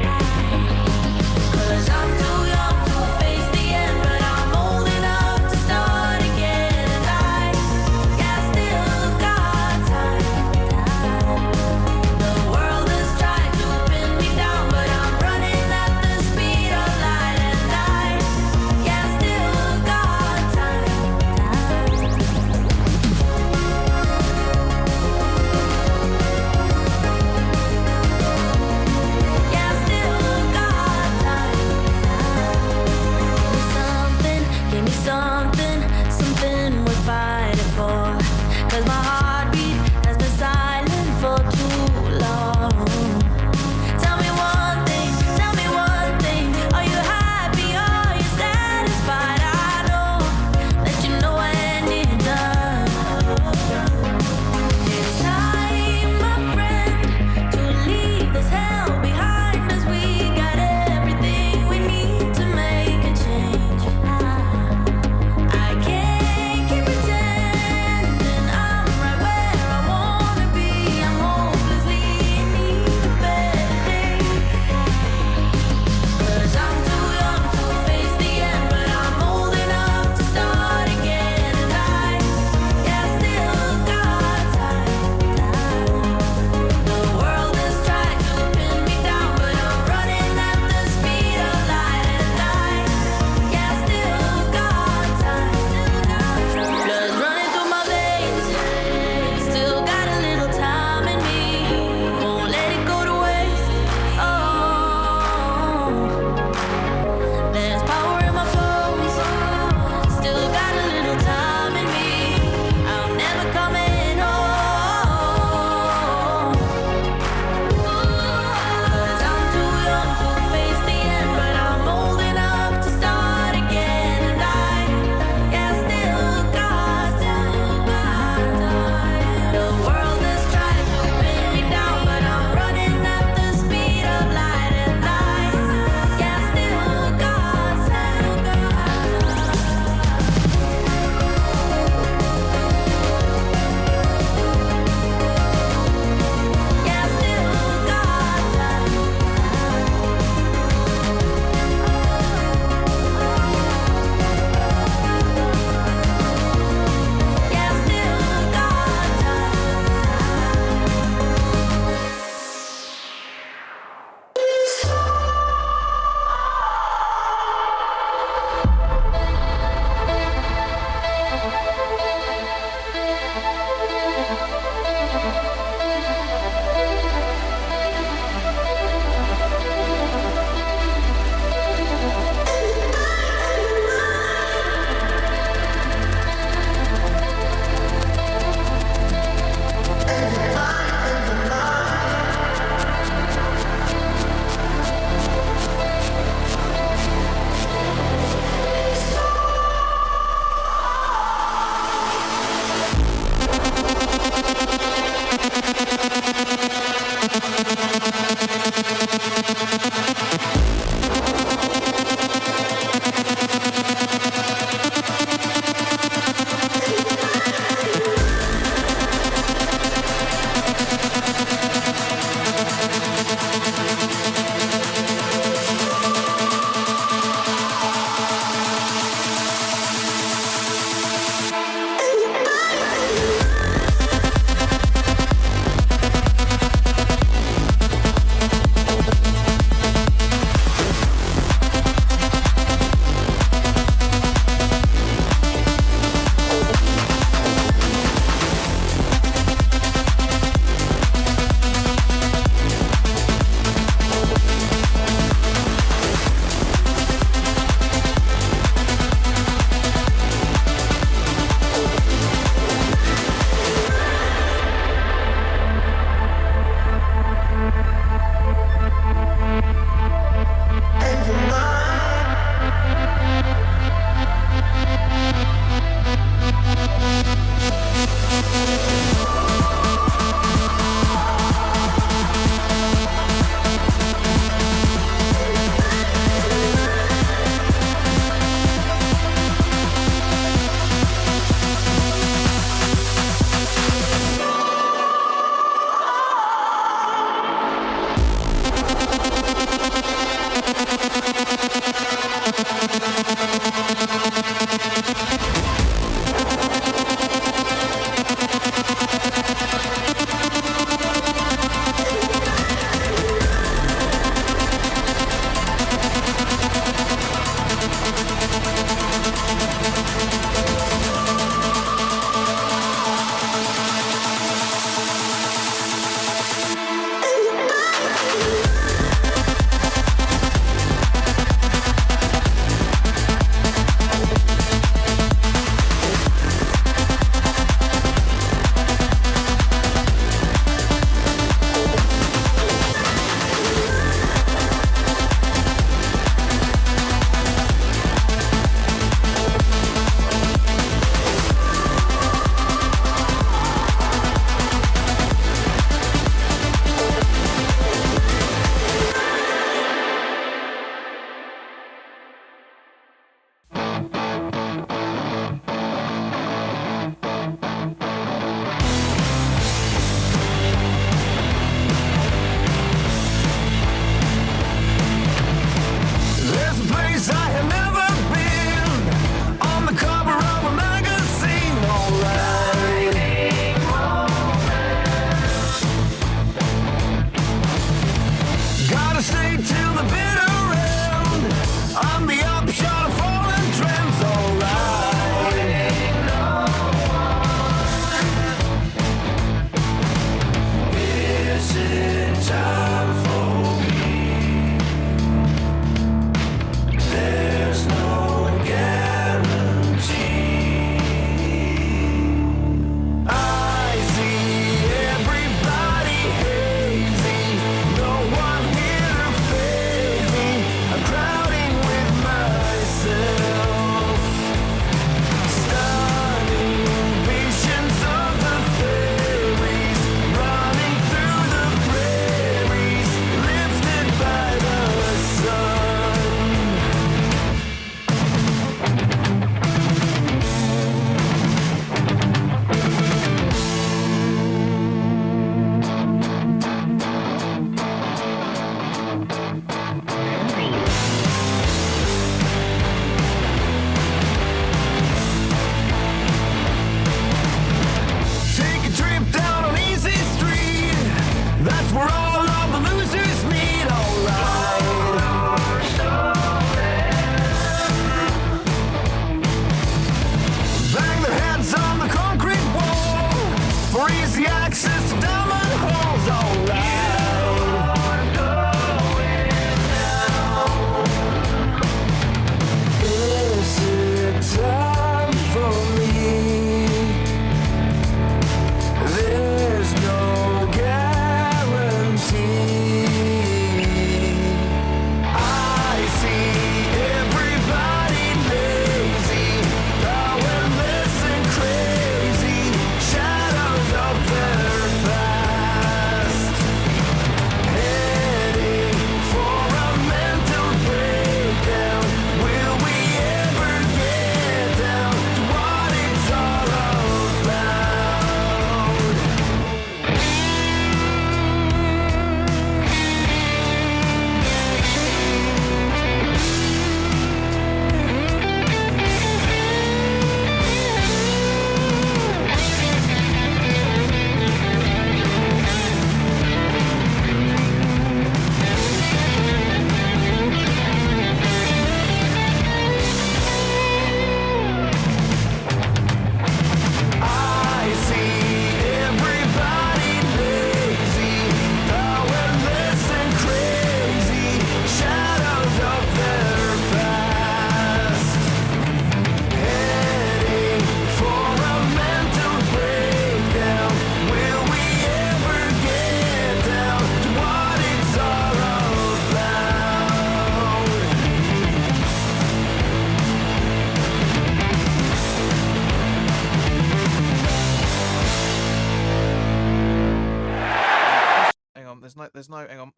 there's no, hang on.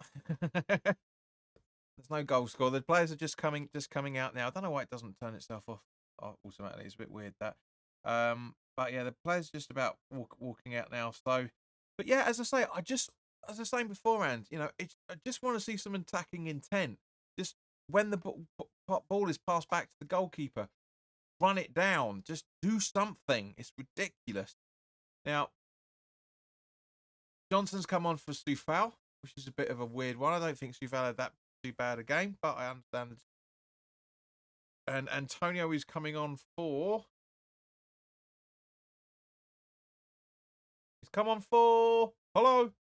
There's no goal score. The players are just coming out now. I don't know why it doesn't turn itself off automatically. It's a bit weird that. But yeah, the players just about walking out now. So, but yeah, as I say, as I was saying beforehand, I just want to see some attacking intent. Just when the ball is passed back to the goalkeeper, run it down. Just do something. It's ridiculous. Now, Johnson's come on for Soufal, which is a bit of a weird one. I don't think Soufal had that too bad a game, but I understand. And Antonio is coming on for. He's come on for. Hello.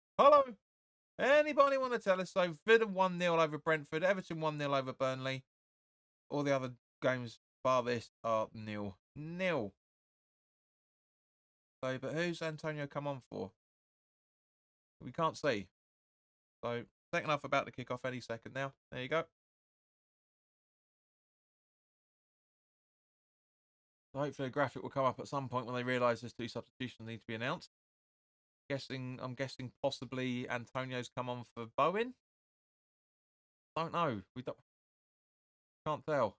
Anybody want to tell us? So, Villa 1-0 over Brentford, Everton 1-0 over Burnley. All the other games bar this are 0-0. So, but who's Antonio come on for? We can't see. So, second half about to kick off any second now. There you go. So hopefully a graphic will come up at some point when they realise there's 2 substitutions need to be announced. I'm guessing possibly Antonio's come on for Bowen. Don't know. Can't tell.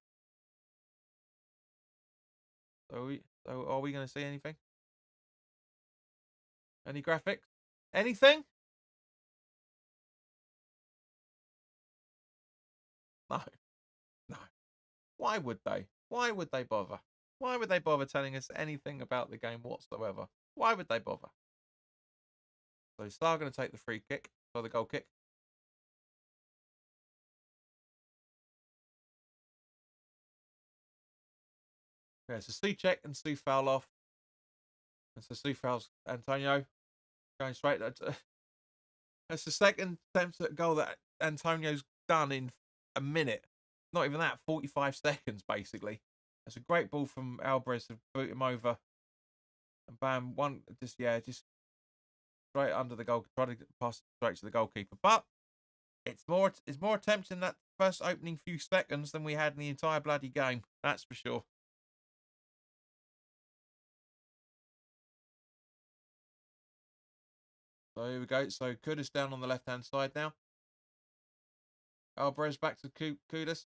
So are we going to see anything? Any graphics? Anything? No. Why would they? Why would they bother? Why would they bother telling us anything about the game whatsoever? Why would they bother? So Star going to take the free kick, or the goal kick. Okay, so Souček and Soufal off. And so Soufal's Antonio going straight. That's the second attempt at goal that Antonio's done in a minute. Not even that, 45 seconds basically. That's a great ball from Alvarez to boot him over. And bam, just straight under the goal, try to pass it straight to the goalkeeper. But it's more attempts in that first opening few seconds than we had in the entire bloody game. That's for sure. So here we go. So Kudus down on the left-hand side now. Alvarez back to Kudus.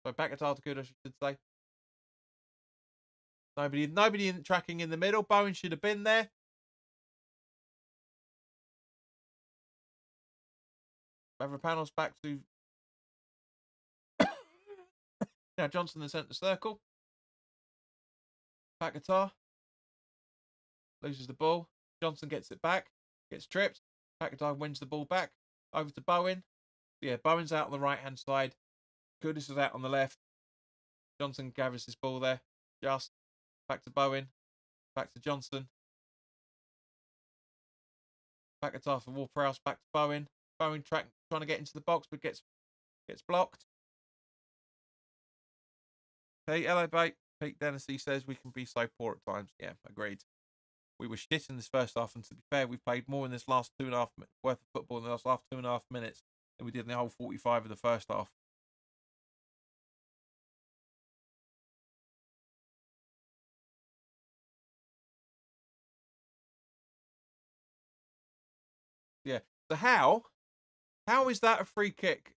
So back to Kudus, I should say. Nobody tracking in the middle. Bowen should have been there. Mavropanos back to now Johnson in the centre circle. Paquetá loses the ball. Johnson gets it back. Gets tripped. Paquetá wins the ball back. Over to Bowen. Yeah, Bowen's out on the right-hand side. Kudus is out on the left. Johnson gathers this ball there. Just back to Bowen. Back to Johnson. Paquetá for Ward-Prowse. Back to Bowen. Bowen trying to get into the box, but gets blocked. Hey, hello, mate. Pete Dennessy says we can be so poor at times. Yeah, agreed. We were shit in this first half, and to be fair, we played more in this last 2.5 minutes worth of football in the last 2.5 minutes than we did in the whole 45 of the first half. Yeah. So how is that a free kick?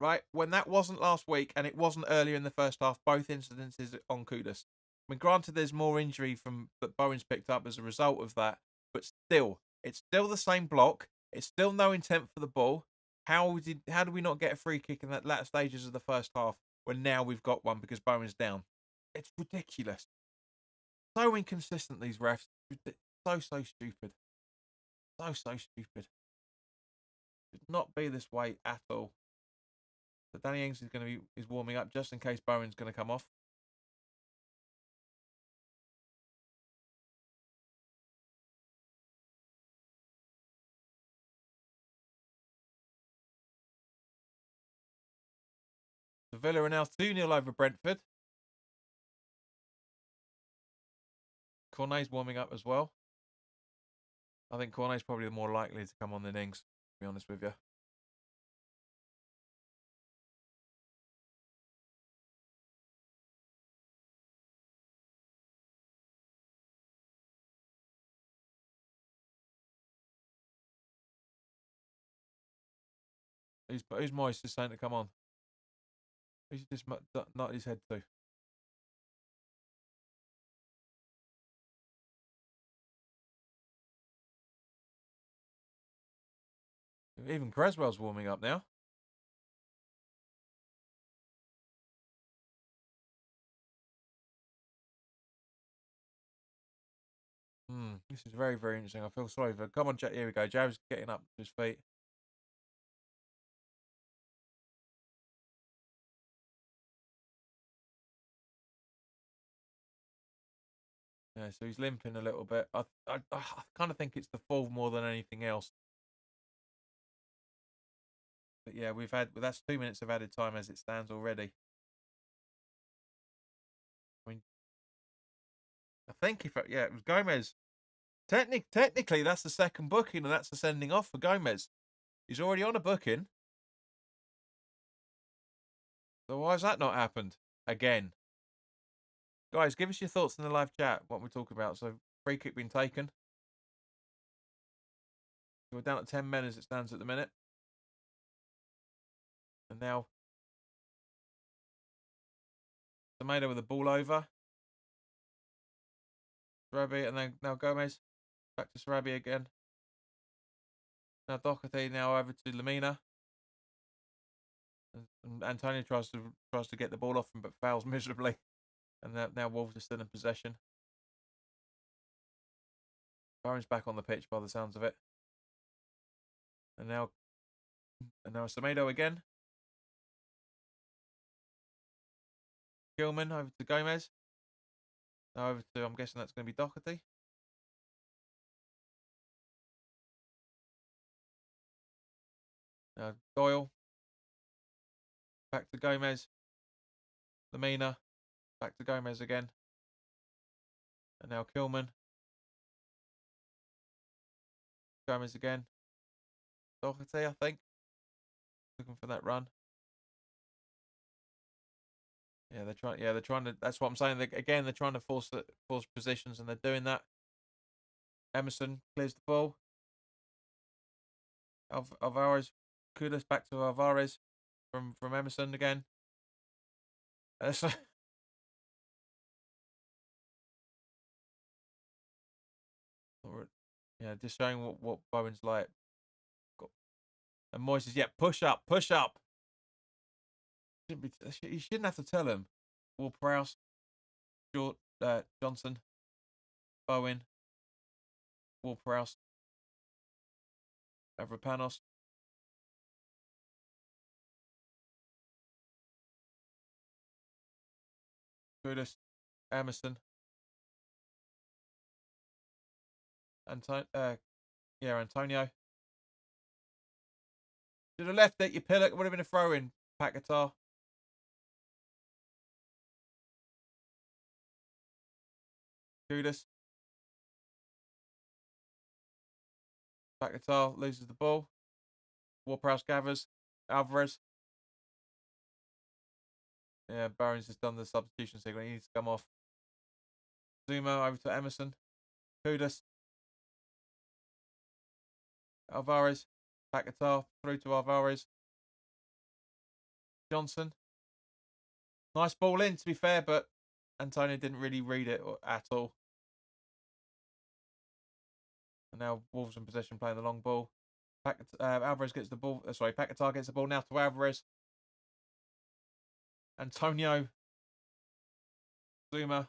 Right, when that wasn't last week and it wasn't earlier in the first half, both incidences on Kudus. I mean, granted, there's more injury that Bowen's picked up as a result of that, but still, it's still the same block. It's still no intent for the ball. How did we not get a free kick in that latter stages of the first half when now we've got one because Bowen's down? It's ridiculous. So inconsistent, these refs. So stupid. So stupid. Should not be this way at all. So Danny Ings is warming up just in case Bowen's going to come off. So Villa are now 2-0 over Brentford. Cornet's warming up as well. I think Cornet's probably the more likely to come on than Ings, to be honest with you. Who's Moyes just saying to come on? Who's just not his head to? Even Creswell's warming up now. This is very, very interesting. I feel sorry for. Come on, Jack. Here we go. Jav's getting up to his feet. Yeah, so he's limping a little bit. I kind of think it's the fall more than anything else. But yeah, that's 2 minutes of added time as it stands already. I mean, I think it was Gomez. Technically, that's the second booking, and that's the sending off for Gomez. He's already on a booking. So why has that not happened again? Guys, give us your thoughts in the live chat. What we're talking about. So free kick being taken. So we're down at 10 men as it stands at the minute. And now Tomato with the ball over. Sarabi, and then now Gomez. Back to Sarabi again. Now Doherty now over to Lamina. And Antonio tries to get the ball off him but fails miserably. And now Wolves are still in possession. Bowen's back on the pitch by the sounds of it. And now Semedo again. Gilman over to Gomez. Now over to, I'm guessing that's going to be Doherty. Now Doyle. Back to Gomez. Lamina. Back to Gomez again. And now Kilman. Gomez again. Doherty, I think. Looking for that run. Yeah, they're trying to. That's what I'm saying. They're trying to force positions, and they're doing that. Emerson clears the ball. Alvarez, Kudos back to Alvarez from Emerson again. So yeah, just showing what Bowen's like. And Moyes says, "Yeah, push up." You shouldn't have to tell him. Ward-Prowse, Johnson, Bowen, Ward-Prowse, Avrapanos. Kudos, Emerson, Antonio. Should have left it. You pillock. It would have been a throw-in. Paquetá. Kudos. Paquetá loses the ball. Ward-Prowse gathers. Alvarez. Yeah, Barron's just done the substitution signal. He needs to come off. Zuma over to Emerson. Kudos. Alvarez. Paquetá through to Alvarez. Johnson. Nice ball in, to be fair, but Antonio didn't really read it at all. And now Wolves in possession playing the long ball. Alvarez gets the ball. Paquetá gets the ball now to Alvarez. Antonio. Zuma.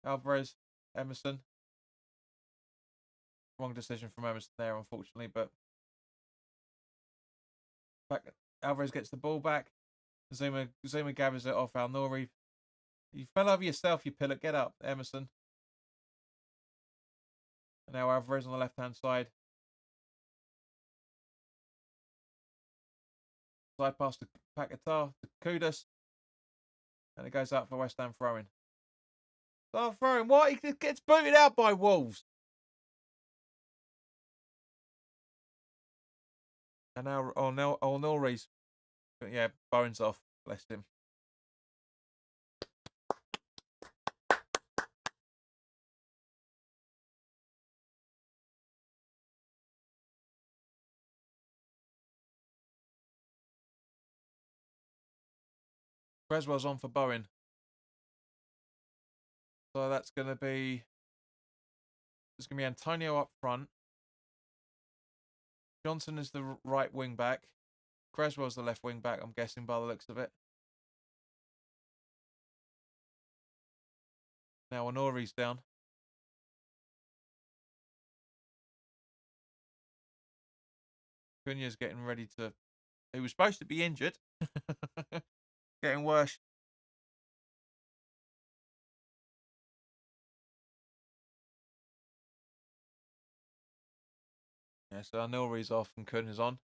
Alvarez. Emerson. Wrong decision from Emerson there, unfortunately, but Alvarez gets the ball back. Zuma gathers it off Al-Nouri. You fell over yourself, you pillock. Get up, Emerson. And now Alvarez on the left-hand side. Side pass to Paquetá, to Kudos. And it goes out for West Ham throwing. Oh, throwing. What? He gets booted out by Wolves. And now Al-Nouri's. Yeah, Bowen's off. Bless him. Creswell's on for Bowen. So that's going to be... There's going to be Antonio up front. Johnson is the right wing back. Creswell's the left wing back, I'm guessing, by the looks of it. Now Honori's down. Cunha's getting ready to... He was supposed to be injured. Getting worse. Yeah, so Honori's off and Cunha's on.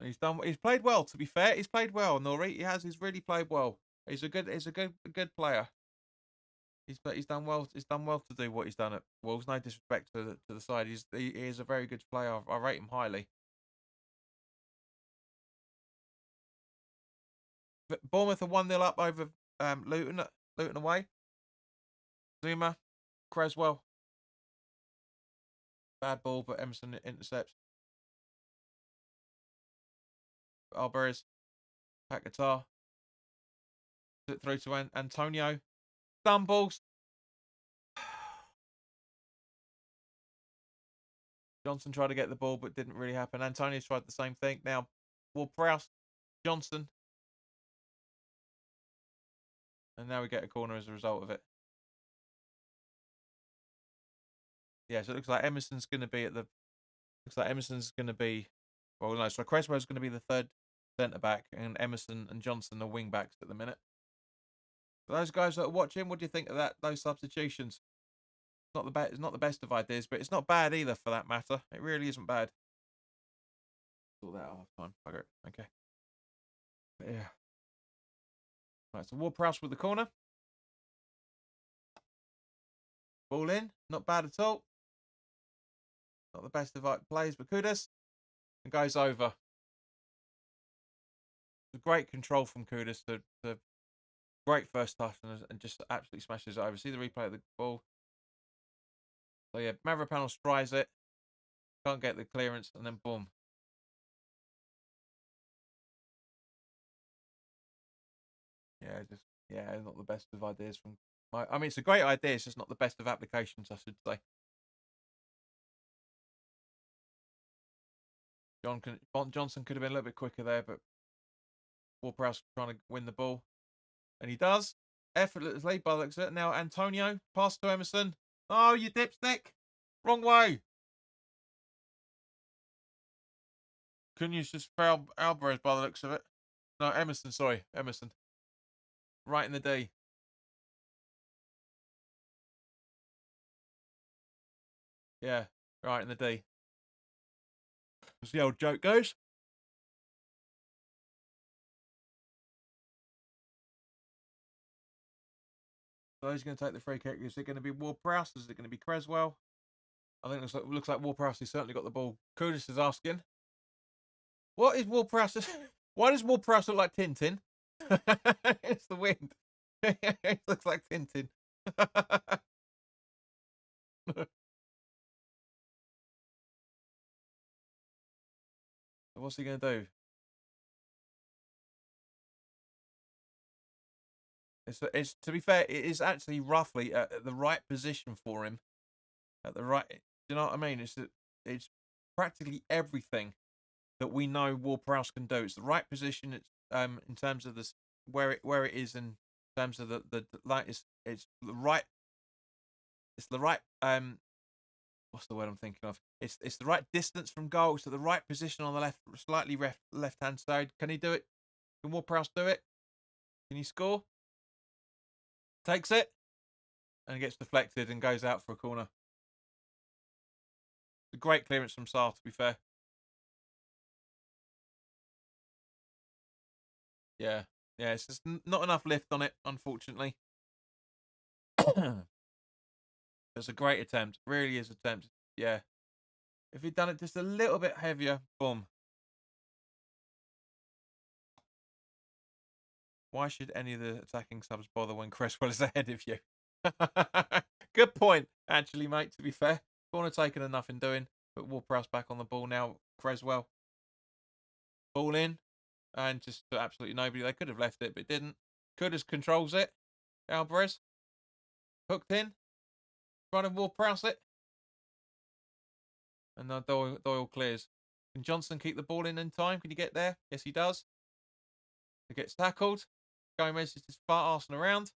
He's played well, to be fair. He's played well, Nori. He's really played well. He's a good player. He's done well. He's done well to do what he's done at Wolves. No disrespect to the side. He is a very good player. I rate him highly. But Bournemouth are 1-0 up over Luton away. Zuma, Creswell. Bad ball, but Emerson intercepts. Alvarez, Paquetá. Through to Antonio. Stumbles. Johnson tried to get the ball, but didn't really happen. Antonio tried the same thing. Now, Ward-Prowse, Johnson. And now we get a corner as a result of it. Yeah, so it looks like Emerson's going to be at the... Looks like Emerson's going to be... Well, no, so Creswell's going to be the third centre-back, and Emerson and Johnson are wing-backs at the minute. For those guys that are watching, what do you think of that? Those substitutions? It's not the best of ideas, but it's not bad either, for that matter. It really isn't bad. Sort that out half time. Okay. But yeah. Right, so Ward-Prowse with the corner. Ball in. Not bad at all. Not the best of plays, but Kudus. And goes over. Great control from Kudus to great first touch and just absolutely smashes it over. See the replay of the ball. So yeah, Mavropanos tries it. Can't get the clearance, and then boom. Yeah, not the best of ideas from... I mean, it's a great idea. It's just not the best of applications, I should say. Johnson could have been a little bit quicker there, but Ward-Prowse trying to win the ball. And he does. Effortlessly, by the looks of it. Now, Antonio, pass to Emerson. Oh, you dipstick. Wrong way. Cunha's just fouled Alvarez by the looks of it. No, Emerson, sorry. Emerson. Right in the D. Yeah, right in the D. As the old joke goes. So who's going to take the free kick? Is it going to be Ward-Prowse? Is it going to be Creswell? I think it looks like Ward-Prowse has certainly got the ball. Kudus is asking. What is Ward-Prowse? Why does Ward-Prowse look like Tintin? It's the wind. It looks like Tintin. What's he going to do? It's to be fair, it is actually roughly at the right position for him. At the right, you know what I mean? It's practically everything that we know Ward-Prowse can do. It's the right position. It's in terms of this where it is in terms of the like it's the right. It's the right what's the word I'm thinking of? It's the right distance from goal. It's at the right position on the slightly left hand side. Can he do it? Can Ward-Prowse do it? Can he score? Takes it and gets deflected and goes out for a corner. It's a great clearance from Sarr, to be fair. Yeah, it's just not enough lift on it, unfortunately. It's a great attempt. Really is attempt. Yeah. If he'd done it just a little bit heavier, boom. Why should any of the attacking subs bother when Creswell is ahead of you? Good point. actually, mate, to be fair. Corner taken and nothing doing. But Ward-Prowse back on the ball now. Creswell. Ball in. And just absolutely nobody. They could have left it, but didn't. Kudus controls it. Alvarez. Hooked in. Trying to Ward-Prowse it. And now Doyle clears. Can Johnson keep the ball in time? Can he get there? Yes, he does. He gets tackled. Gomez is just arsing around.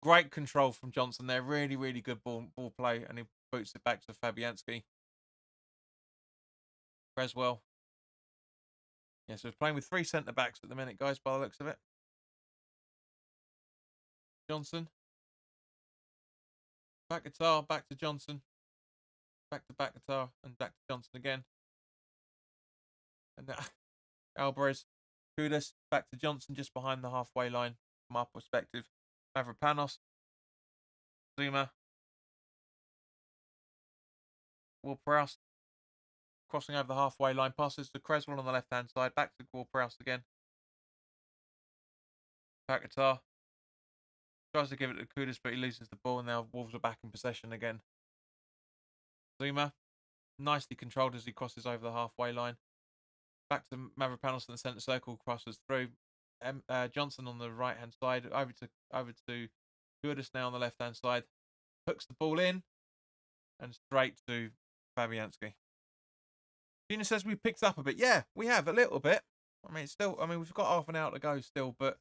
Great control from Johnson there. Really, really good ball play. And he boots it back to Fabianski. Creswell. Yeah, so he's playing with 3 centre-backs at the minute, guys, by the looks of it. Johnson. Back guitar, back to Johnson. Back to back guitar, and back to Johnson again. And now Alvarez. Kudus, back to Johnson, just behind the halfway line from our perspective. Mavropanos. Zuma. Ward-Prowse. Crossing over the halfway line. Passes to Creswell on the left-hand side. Back to Ward-Prowse again. Back guitar. Tries to give it to Kudus, but he loses the ball, and now Wolves are back in possession again. Zuma. Nicely controlled as he crosses over the halfway line. Back to Mavropanos in the centre circle, crosses through. Johnson on the right-hand side. Over to Kudus now on the left-hand side. Hooks the ball in. And straight to Fabianski. Gina says we picked up a bit. Yeah, we have a little bit. We've got half an hour to go still, but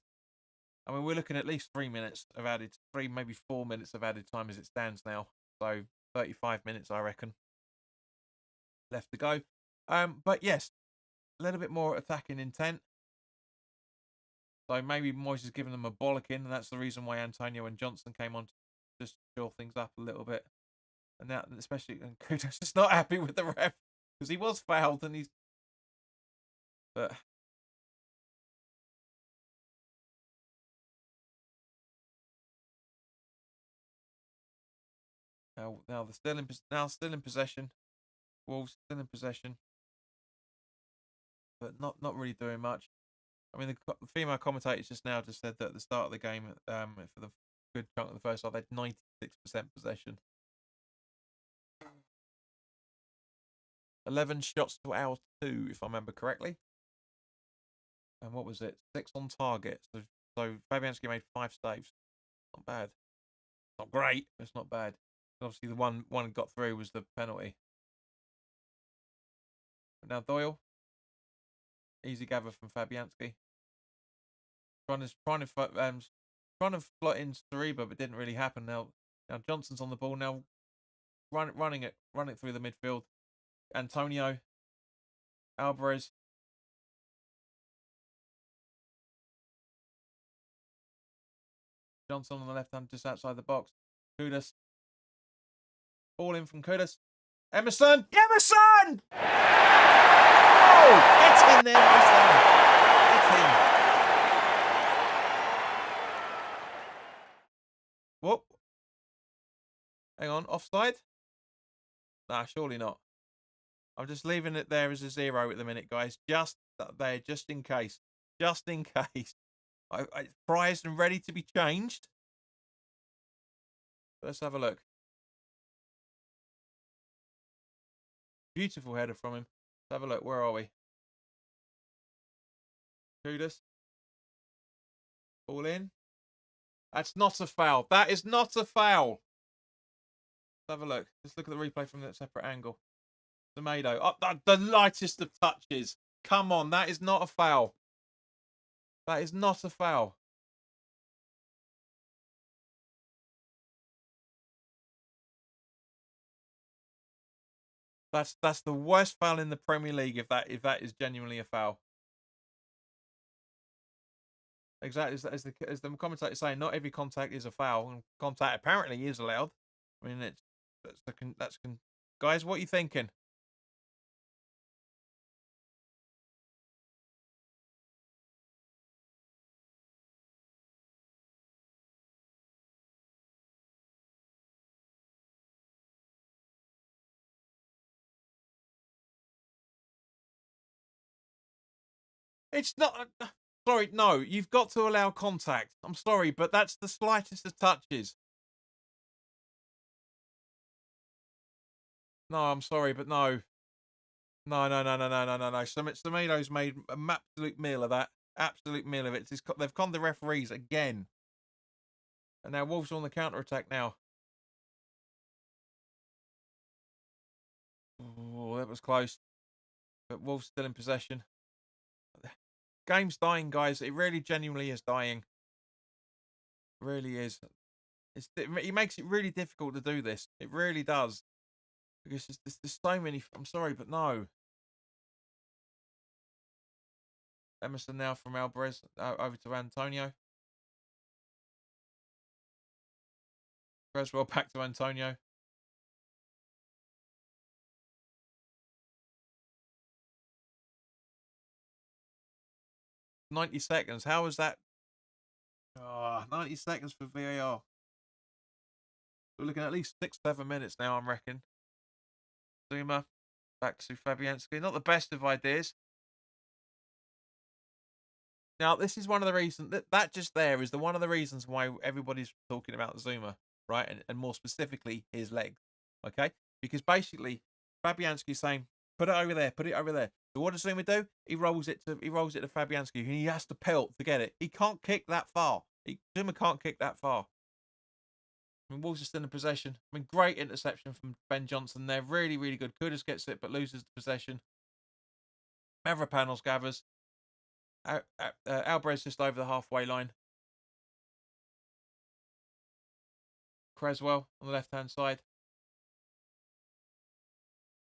we're looking at least 3 minutes of added, maybe 4 minutes of added time as it stands now. So 35 minutes, I reckon, left to go. But yes, a little bit more attacking intent. So maybe Moyes is giving them a bollocking, and that's the reason why Antonio and Johnson came on to just shore things up a little bit. And now, especially, and Kudus is not happy with the ref because he was fouled, and but now they're still in possession. Wolves still in possession, but not really doing much. I mean, the female commentators just said that at the start of the game, for the good chunk of the first half, they had 96% possession. 11 shots to our 2, if I remember correctly. And what was it? 6 on target. So Fabianski made 5 saves. Not bad. Not great, but it's not bad. Obviously, the one got through was the penalty. But now Doyle. Easy gather from Fabianski. Trying to slot in Sariba, but didn't really happen. Now Johnson's on the ball now, running it through the midfield. Antonio, Alvarez, Johnson on the left hand, just outside the box. Kudus, ball in from Kudus. Emerson! Oh, get in there, Emerson! Get in. Whoop. Hang on, offside? Nah, surely not. I'm just leaving it there as a 0 at the minute, guys. Just there, just in case. Just in case. I prized and ready to be changed. Let's have a look. Beautiful header from him. Let's have a look. Where are we? Kudus. Ball in. That's not a foul. That is not a foul. Let's have a look. Let's look at the replay from that separate angle. Tomato. Oh, the lightest of touches. Come on. That is not a foul. That is not a foul. That's the worst foul in the Premier League if that is genuinely a foul. Exactly as the commentator is saying, not every contact is a foul, and contact apparently is allowed. I mean, guys, what are you thinking? It's not. Sorry, no. You've got to allow contact. I'm sorry, but that's the slightest of touches. No, I'm sorry, but no. No, no, no, no, no, no, no, no. Semedo's made an absolute meal of that. Absolute meal of it. They've conned the referees again. And now Wolves are on the counter attack now. Oh, that was close. But Wolves still in possession. Game's dying, guys. It really genuinely is dying. It really is. He makes it really difficult to do this. It really does. Because there's so many. I'm sorry, but no. Emerson now from Alvarez over to Antonio. Creswell back to Antonio. $90. How was that? 90 seconds for VAR. We're looking at least 6-7 minutes now, I reckon. Zuma back to Fabianski. Not the best of ideas. Now, this is one of the reasons that just there is one of the reasons why everybody's talking about Zuma, right? And more specifically, his legs. Okay? Because basically, Fabianski's saying, put it over there, put it over there. So what does Zuma do? He rolls it to Fabianski, and he has to pelt to get it. He can't kick that far. Zuma can't kick that far. I mean, Wolves are still in possession. I mean, great interception from Ben Johnson there. Really, really good. Kudus gets it, but loses the possession. Mavropanos gathers. Alvarez just over the halfway line. Creswell on the left-hand side.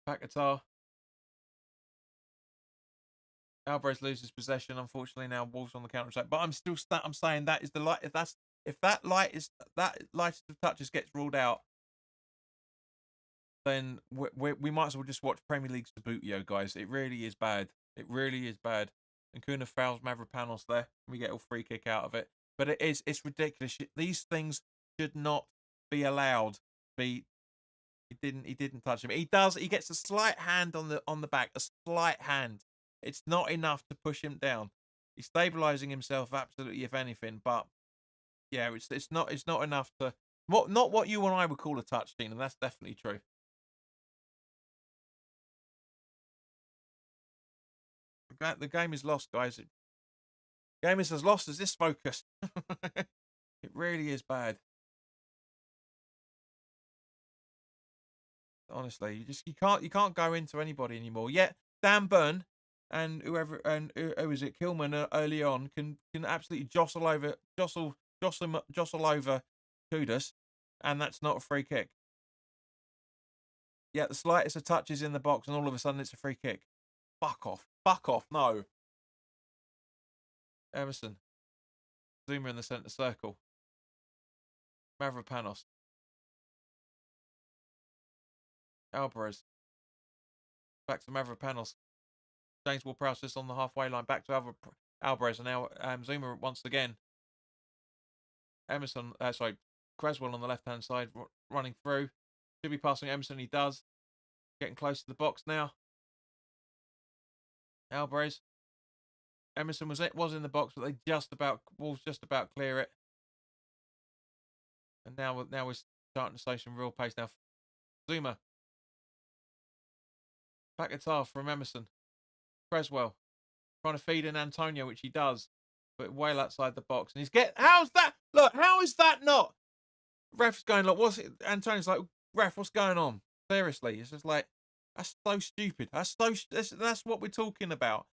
Paquetá. Alvarez loses possession. Unfortunately, now Wolves on the counter attack. But I'm saying that is the light. If that lightest of touches gets ruled out, then we might as well just watch Premier League Sabutio, guys. It really is bad. It really is bad. And Kuna fouls Mavropanos there. We get a free kick out of it. But it's ridiculous. These things should not be allowed. He didn't touch him. He does. He gets a slight hand on the back. A slight hand. It's not enough to push him down. He's stabilising himself absolutely, if anything. But yeah, it's not enough to not what you and I would call a touch, Dean, and that's definitely true. The game is lost, guys. The game is as lost as this focus. It really is bad. Honestly, you can't go into anybody anymore. Yet Dan Burn and whoever and who is it, Kilman early on can absolutely jostle over Kudus, and that's not a free kick. Yeah, the slightest of touches in the box, and all of a sudden it's a free kick. Fuck off, no. Emerson, Zuma in the centre circle. Mavropanos, Alvarez, back to Mavropanos. James Ward-Prowse just on the halfway line, back to Alvarez, and now Zuma once again. Creswell on the left-hand side, running through. Should be passing Emerson, he does. Getting close to the box now. Alvarez. Emerson was in the box, but Wolves just about clear it. And now we're starting to show some real pace now. Zuma. Paquetá from Emerson. Creswell. Trying to feed in Antonio, which he does. But well outside the box. And how's that? Look, how is that not? Ref's going, look, what's it? Antonio's like, ref, what's going on? Seriously. It's just like, that's so stupid. That's what we're talking about.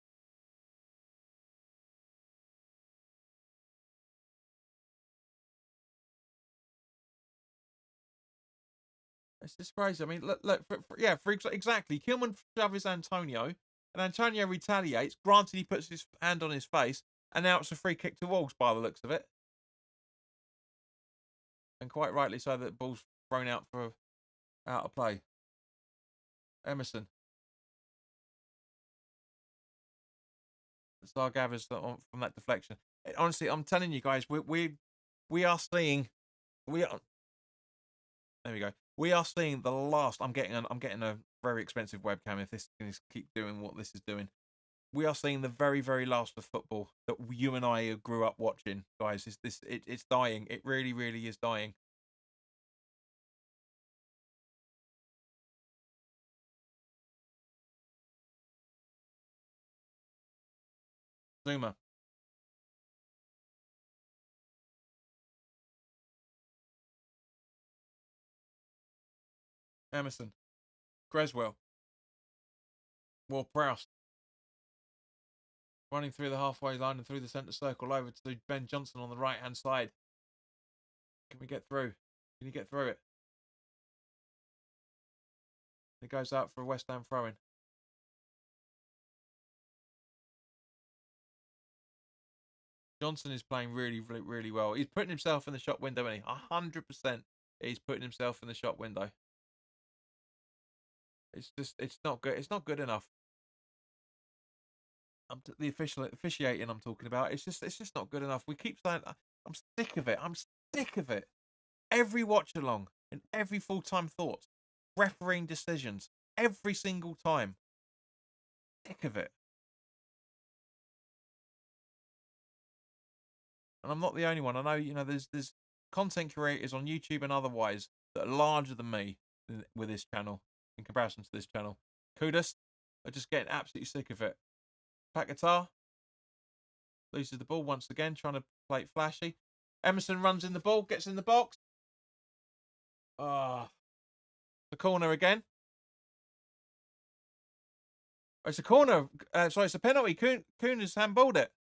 It's just crazy. I mean, look, exactly. Kilman shoves Antonio, and Antonio retaliates. Granted, he puts his hand on his face, and now it's a free kick to Wolves by the looks of it. And quite rightly so, that the ball's thrown out of play. Emerson. The star gathers from that deflection. Honestly, I'm telling you guys, we are seeing. There we go. We are seeing the last. I'm getting a very expensive webcam if this can keep doing what this is doing. We are seeing the very, very last of football that you and I grew up watching, guys. It's dying. It really, really is dying. Zuma. Emerson. Creswell. Ward-Prowse. Running through the halfway line and through the centre circle over to Ben Johnson on the right-hand side. Can we get through? Can you get through it? It goes out for a West Ham throw-in. Johnson is playing really, really, really well. He's putting himself in the shop window, isn't he? 100%. He's putting himself in the shop window. It's not good. It's not good enough. The officiating I'm talking about. It's just not good enough. We keep saying, I'm sick of it. I'm sick of it. Every watch along and every full-time thought, refereeing decisions every single time. Sick of it. And I'm not the only one. I know, there's content creators on YouTube and otherwise that are larger than me with this channel in comparison to this channel. Kudos are just getting absolutely sick of it. Paquetá loses the ball once again, trying to play it flashy. Emerson runs in the ball, gets in the box. The corner again. Oh, it's a corner. Sorry, it's a penalty. Kuhn has handballed it.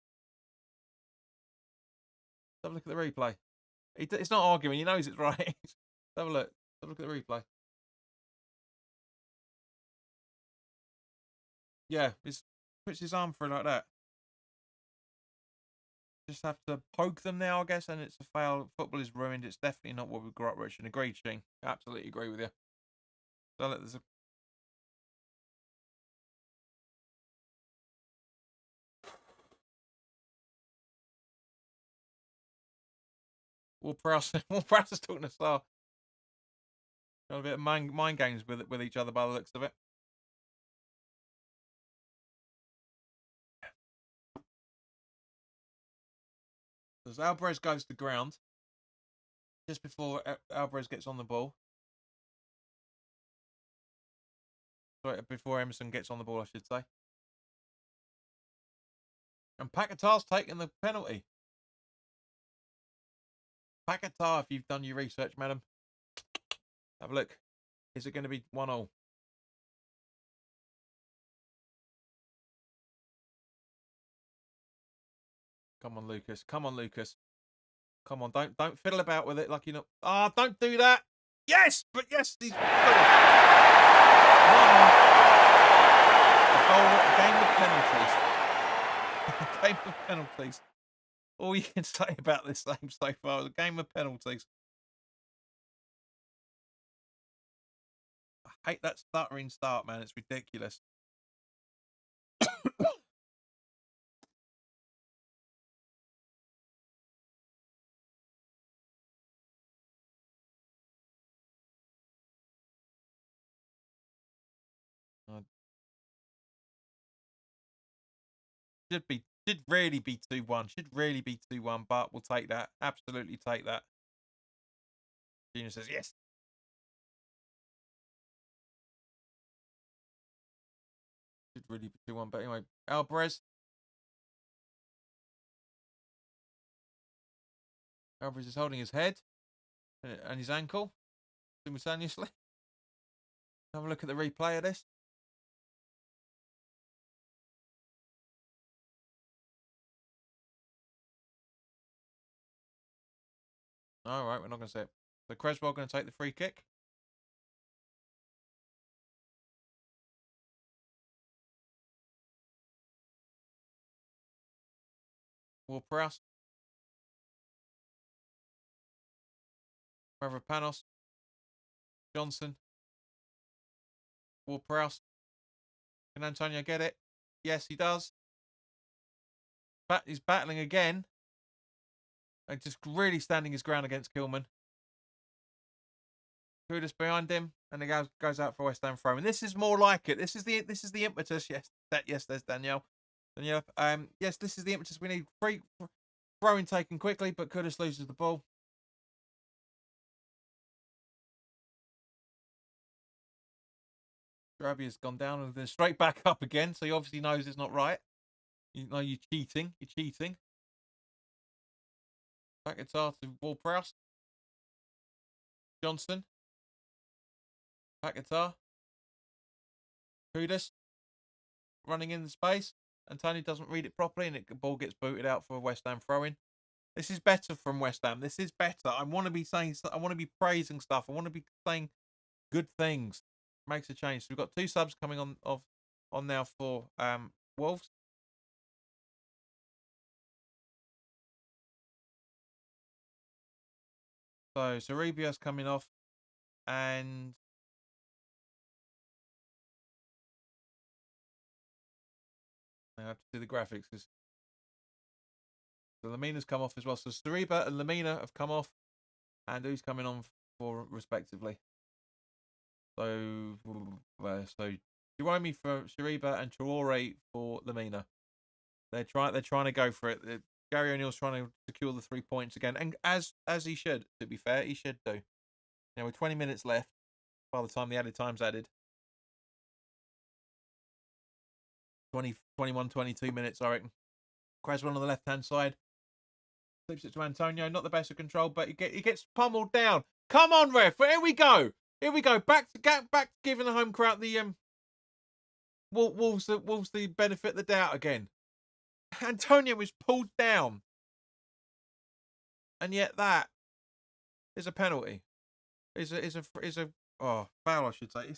Have a look at the replay. It's not arguing. He knows it's right. Have a look. Have a look at the replay. Yeah, he puts his arm through like that. Just have to poke them now, I guess, and it's a foul. Football is ruined. It's definitely not what we grew up rich. And agreed, Sheen. Absolutely agree with you. So there's a Ward-Prowse is talking to Star. Got a bit of mind games with each other by the looks of it. As Alvarez goes to ground, just before Alvarez gets on the ball. Sorry, before Emerson gets on the ball, I should say. And Paquetá's taking the penalty. Paquetá, if you've done your research, madam. Have a look. Is it going to be 1-0? Come on, Lucas. Come on, Lucas. Come on, don't fiddle about with it like you're not. Don't do that. Yes, but yes, he's a game of penalties. A game of penalties. All you can say about this game so far is a game of penalties. I hate that stuttering start, man. It's ridiculous. Should really be 2-1. Should really be 2-1, but we'll take that. Absolutely take that. Junior says yes. Should really be 2-1, but anyway, Alvarez. Alvarez is holding his head and his ankle simultaneously. Have a look at the replay of this. All right, we're not going to see it. So Creswell going to take the free kick. Ward-Prowse. Panos. Johnson. Ward-Prowse. Can Antonio get it? Yes, he does. He's battling again. And just really standing his ground against Kilman. Kudos behind him, and he goes out for West Ham throw. And this is more like it. This is the impetus. Yes, there's Danielle. Yes, this is the impetus we need. Free throwing taken quickly, but Kudos loses the ball. Gravia's gone down and then straight back up again, so he obviously knows it's not right. You know, you're cheating. You're cheating. Back guitar to Ward-Prowse. Johnson. Back guitar. Kudus. Running in the space. And Tony doesn't read it properly, and the ball gets booted out for a West Ham throw-in. This is better from West Ham. This is better. I want to be saying, I want to be praising stuff. I want to be saying good things. Makes a change. So we've got 2 subs coming on now for Wolves. So Cerebia's coming off, and I have to do the graphics because so Lamina's come off as well. So Cerebia and Lamina have come off, and who's coming on for respectively? So Jerome for Cerebia and Traore for Lamina. They're trying to go for it. Gary O'Neill's trying to secure the 3 points again, and as he should. To be fair, he should do. Now with 20 minutes left, by the time the added time's added, 21, 22 minutes, I reckon. Creswell on the left-hand side. Flips it to Antonio. Not the best of control, but he gets pummeled down. Come on, ref. Here we go. Here we go. Back to giving the home crowd the Wolves the benefit of the doubt again. Antonio is pulled down. And yet that is a penalty. Is a foul, I should say.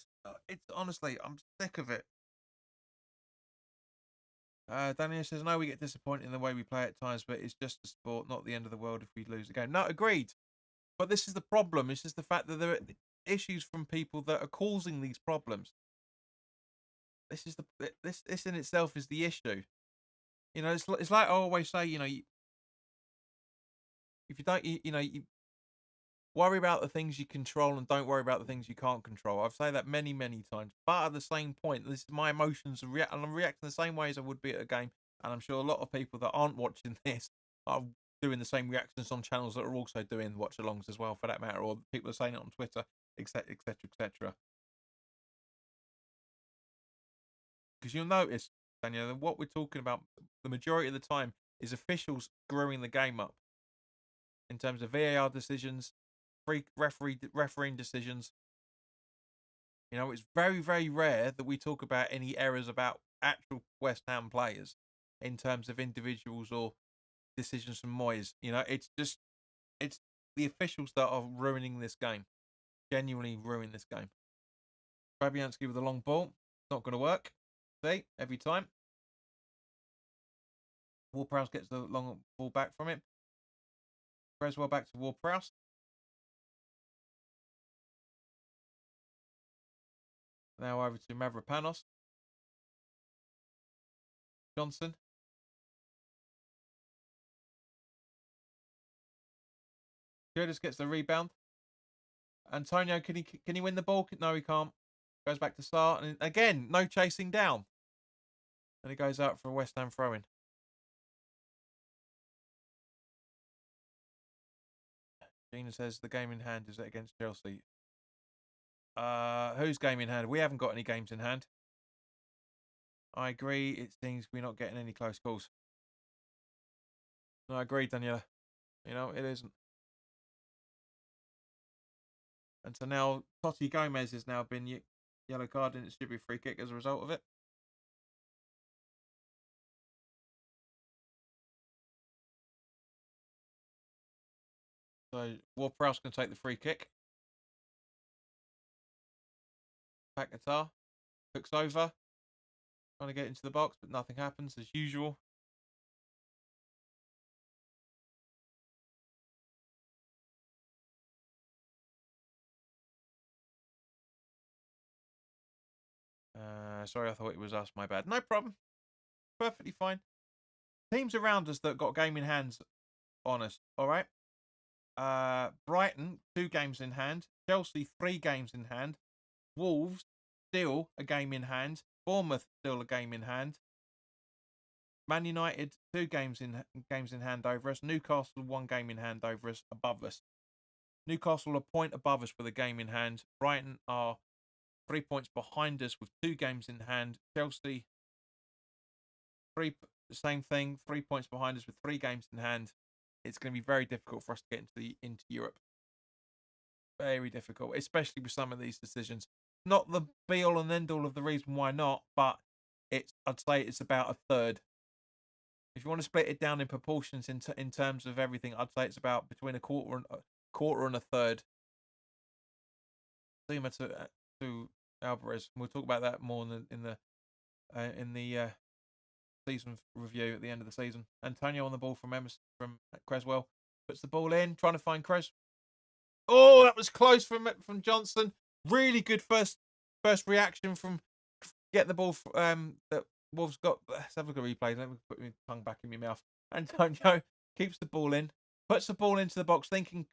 It's honestly, I'm sick of it. Daniel says, no, we get disappointed in the way we play at times, but it's just a sport, not the end of the world if we lose a game. No, agreed. But this is the problem. It's just the fact that there are issues from people that are causing these problems. This in itself is the issue. You know, it's like I always say, you know, if you don't, you worry about the things you control and don't worry about the things you can't control. I've said that many, many times. But at the same point, this is my emotions and I'm reacting the same way as I would be at a game. And I'm sure a lot of people that aren't watching this are doing the same reactions on channels that are also doing watch-alongs as well, for that matter, or people are saying it on Twitter, etc., etc., etc. Because you'll notice, Daniel, that what we're talking about the majority of the time is officials screwing the game up in terms of VAR decisions, free refereeing decisions. You know, it's very, very rare that we talk about any errors about actual West Ham players in terms of individuals or decisions from Moyes. You know, it's the officials that are ruining this game, genuinely ruining this game. Fabianski with a long ball, not going to work. See, every time. Ward-Prowse gets the long ball back from it. Creswell back to Ward-Prowse. Now over to Mavropanos. Johnson. Curtis gets the rebound. Antonio, can he win the ball? No, he can't. Goes back to Sarr, and again, no chasing down. And he goes out for a West Ham throw-in. Gina says the game in hand is against Chelsea. Whose game in hand? We haven't got any games in hand. I agree. It seems we're not getting any close calls. No, I agree, Daniela. You know, it isn't. And so now Totti Gomez has now been yellow card, and it should be a free kick as a result of it. So Ward-Prowse can take the free kick. Back guitar. Hooks over. Trying to get into the box, but nothing happens as usual. Sorry, I thought it was us. My bad. No problem. Perfectly fine. Teams around us that got game in hands on us. All right. Brighton, 2 games in hand. Chelsea, 3 games in hand. Wolves, still a game in hand. Bournemouth, still a game in hand. Man United, 2 games in hand over us. Newcastle, 1 game in hand over us, above us. Newcastle a point above us with a game in hand. Brighton are 3 points behind us with 2 games in hand. Chelsea, same thing. 3 points behind us with 3 games in hand. It's going to be very difficult for us to get into Europe. Very difficult, especially with some of these decisions. Not the be all and end all of the reason why not, but I'd say it's about a third. If you want to split it down in proportions in terms of everything, I'd say it's about between a quarter and a third. Zuma to Alvarez. We'll talk about that more in the season review at the end of the season. Antonio on the ball from Creswell, puts the ball in, trying to find Cres. Oh, that was close from Johnson. Really good first reaction from getting the ball. That Wolves got. Let's have a look at replay. Let me put my tongue back in my mouth. Antonio keeps the ball in, puts the ball into the box, thinking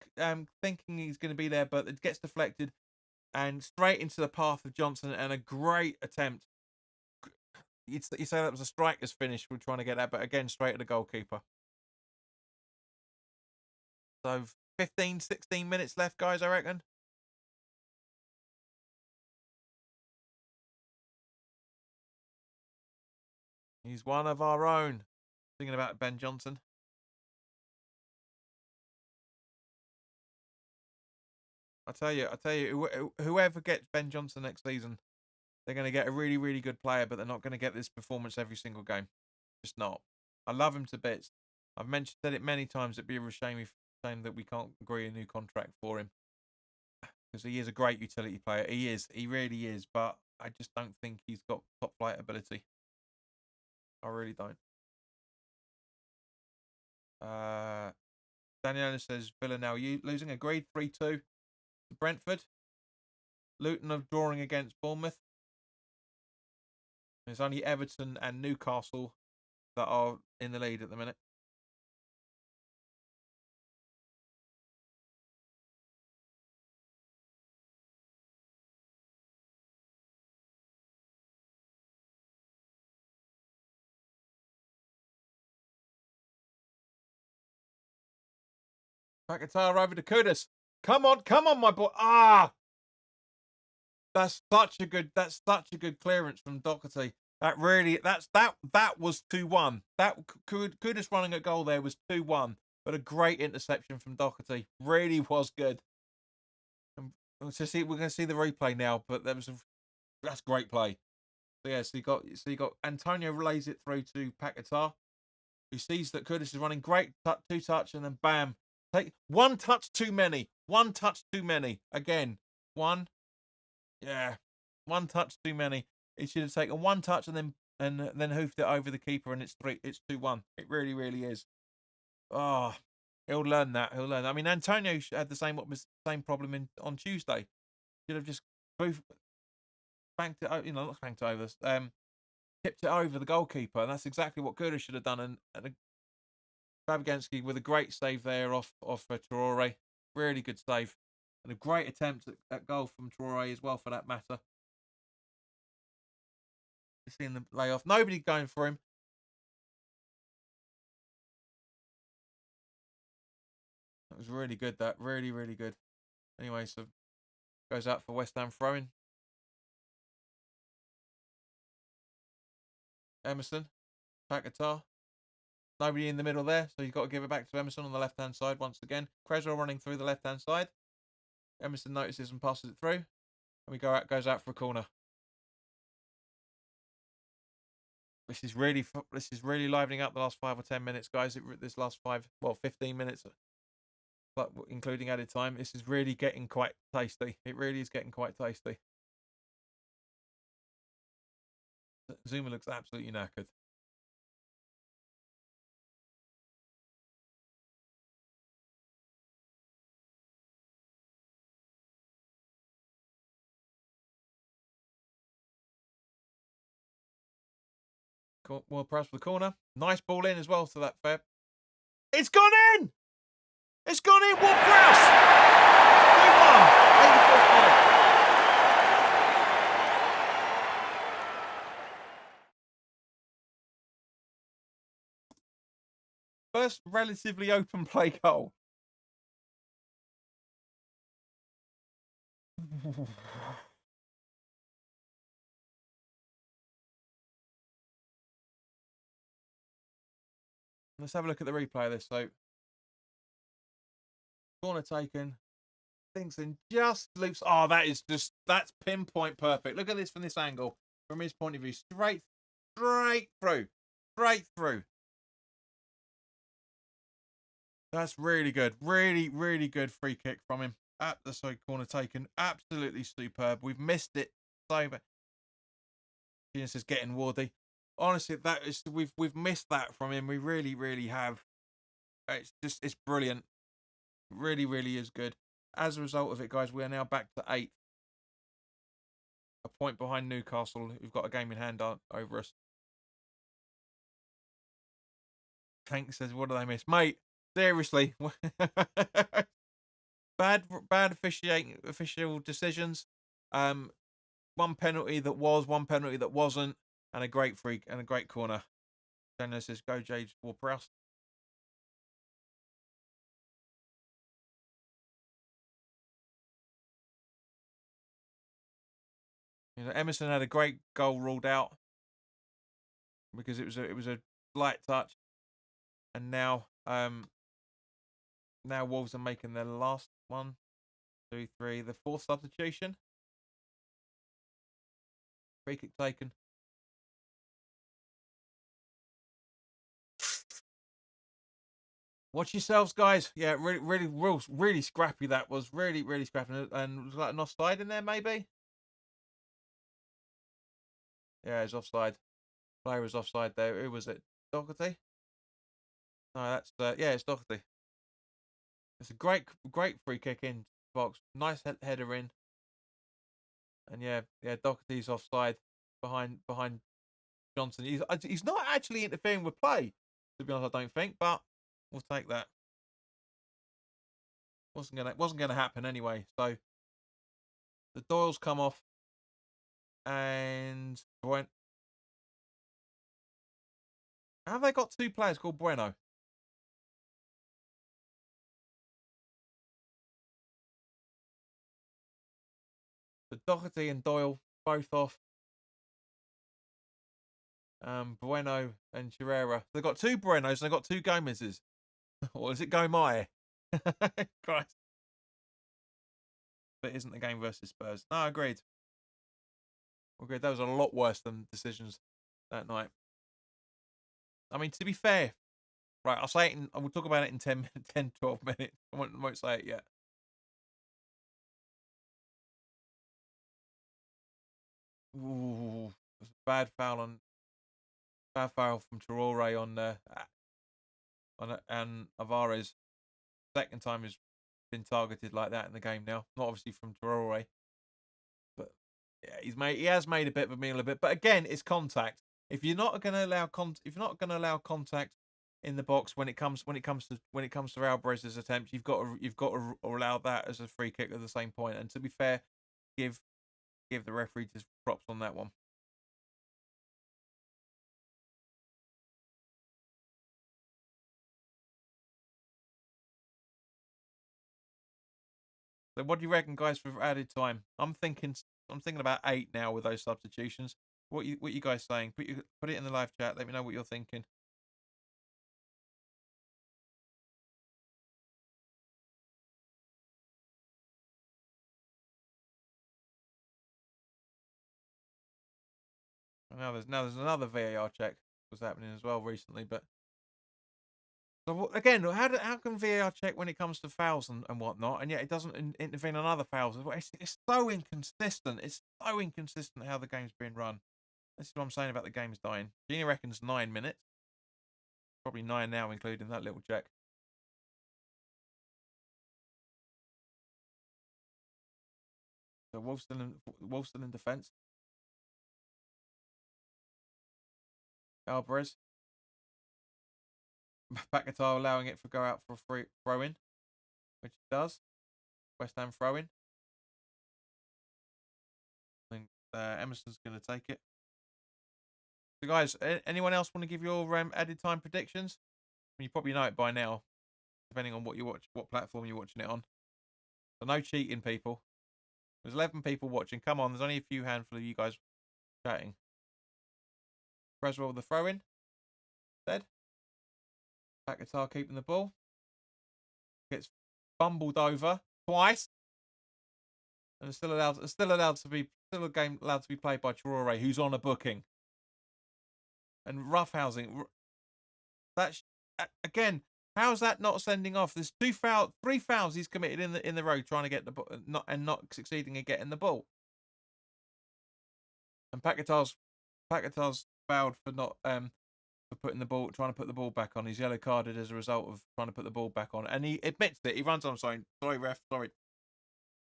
he's going to be there, but it gets deflected and straight into the path of Johnson, and a great attempt. You say that was a striker's finish. We're trying to get that, but again, straight at the goalkeeper. So 15, 16 minutes left, guys, I reckon. He's one of our own. Thinking about Ben Johnson. I tell you, whoever gets Ben Johnson next season, they're going to get a really, really good player, but they're not going to get this performance every single game. Just not. I love him to bits. I've said it many times. It'd be a shame that we can't agree a new contract for him, because he is a great utility player. He is. He really is. But I just don't think he's got top flight ability. I really don't. Daniela says Villa now losing. Agreed. 3-2 to Brentford. Luton are drawing against Bournemouth. There's only Everton and Newcastle that are in the lead at the minute. Paquetá over to Kudus. Come on, my boy. That's such a good clearance from Doherty. That was 2-1. That Kudus running a goal there was 2-1, but a great interception from Doherty. Really was good. We're going to see the replay now, but that's great play. So yeah, so you got Antonio relays it through to Paquetá, who sees that Kudus is running great, 2-touch, and then bam. Take one touch too many. One touch too many. Again, one touch too many. He should have taken one touch and then hoofed it over the keeper, and it's 2-1. It really, really is. Oh, he'll learn that. I mean, Antonio had the same problem on Tuesday. Should have just banked it over. Not banked over. Tipped it over the goalkeeper, and that's exactly what Kudus should have done. And Fabianski with a great save there off Traore. Really good save. And a great attempt at goal from Traore as well, for that matter. You're seeing the layoff. Nobody going for him. That was really good, that. Really, really good. Anyway, so goes out for West Ham throwing. Emerson. Paquetá. Nobody in the middle there, so you've got to give it back to Emerson on the left-hand side once again. Creswell running through the left-hand side. Emerson notices and passes it through. And goes out for a corner. This is really livening up the last 5 or 10 minutes, guys. This last 15 minutes, but including added time. This is really getting quite tasty. It really is getting quite tasty. Zuma looks absolutely knackered. Well, perhaps for the corner. Nice ball in as well to that fair. It's gone in! It's gone in! What press? 2-1. First relatively open play goal. let's have a look at the replay of this. So, corner taken. Thinks in just loops. Oh, that's pinpoint perfect. Look at this from this angle. From his point of view. Straight through. Straight through. That's really good. Really, really good free kick from him. At the side corner taken. Absolutely superb. We've missed it so bad. Genius is getting Wardy. Honestly, we've missed that from him. We really, really have. It's brilliant. Really, really is good. As a result of it, guys, we are now back to 8th. A point behind Newcastle, who've got a game in hand over us. Tank says, what do they miss? Mate, seriously. bad official decisions. One penalty that was, one penalty that wasn't, and a great freak and a great corner. Daniel says, go Jade Ward-Prowse. You know, Emerson had a great goal ruled out because it was a light touch, and now Wolves are making their last 1, 2, 3, the 4th substitution. Free kick taken. Watch yourselves, guys. Yeah, really scrappy. That was really scrappy, and was like an offside in there, maybe. Yeah, it's offside. Player was offside there. Who was it? Doherty? No, that's yeah, it's Doherty. It's a great free kick in box. Nice header in. And yeah, Doherty's offside behind Johnson. He's not actually interfering with play, to be honest. I don't think, but we'll take that. Wasn't gonna happen anyway. So the Doyles come off, and have they got 2 players called Bueno? The Doherty and Doyle both off. Bueno and Chirera. They've got 2 Buenos and they've got 2 Gomez's. Or is it Gomai? Christ. But it isn't the game versus Spurs. No, agreed. Agreed. That was a lot worse than decisions that night. I mean, to be fair, right, I'll say it we'll talk about it in 10, 12 minutes. I won't say it yet. Ooh, it was a bad foul from Traore on and Alvarez. Second time he's been targeted like that in the game now. Not obviously from Traore, but yeah, he has made a bit of a meal of it. But again, it's contact. If you're not going to allow contact in the box when it comes to Alvarez's attempt, you've got to allow that as a free kick at the same point. And to be fair, give the referee just props on that one. So what do you reckon, guys, for added time? I'm thinking about 8 now with those substitutions. What you guys saying? Put it in the live chat. Let me know what you're thinking. And now there's another VAR check was happening as well recently, but so again, how can VAR check when it comes to fouls and whatnot, and yet it doesn't intervene on other fouls? It's so inconsistent. It's so inconsistent how the game's being run. This is what I'm saying about the game's dying. Genie reckons 9 minutes. Probably 9 now, including that little check. So Wolves still in defence. Alvarez. Paquetá allowing it to go out for a free throw in, which it does. West Ham throw in. I think Emerson's going to take it. So, guys, anyone else want to give your added time predictions? I mean, you probably know it by now, depending on what platform you're watching it on. So, no cheating, people. There's 11 people watching. Come on, there's only a few handful of you guys chatting. Creswell with the throw in. Dead. Paquetá keeping the ball. Gets fumbled over twice. And it's still allowed to be played by Traore, who's on a booking. And roughhousing. That's again. How's that not sending off? There's 3 fouls he's committed in the row trying to get the ball, not succeeding in getting the ball. And Paquetá's fouled for not for trying to put the ball back on. He's yellow carded as a result of trying to put the ball back on, and he admits it. He runs on, sorry ref, sorry,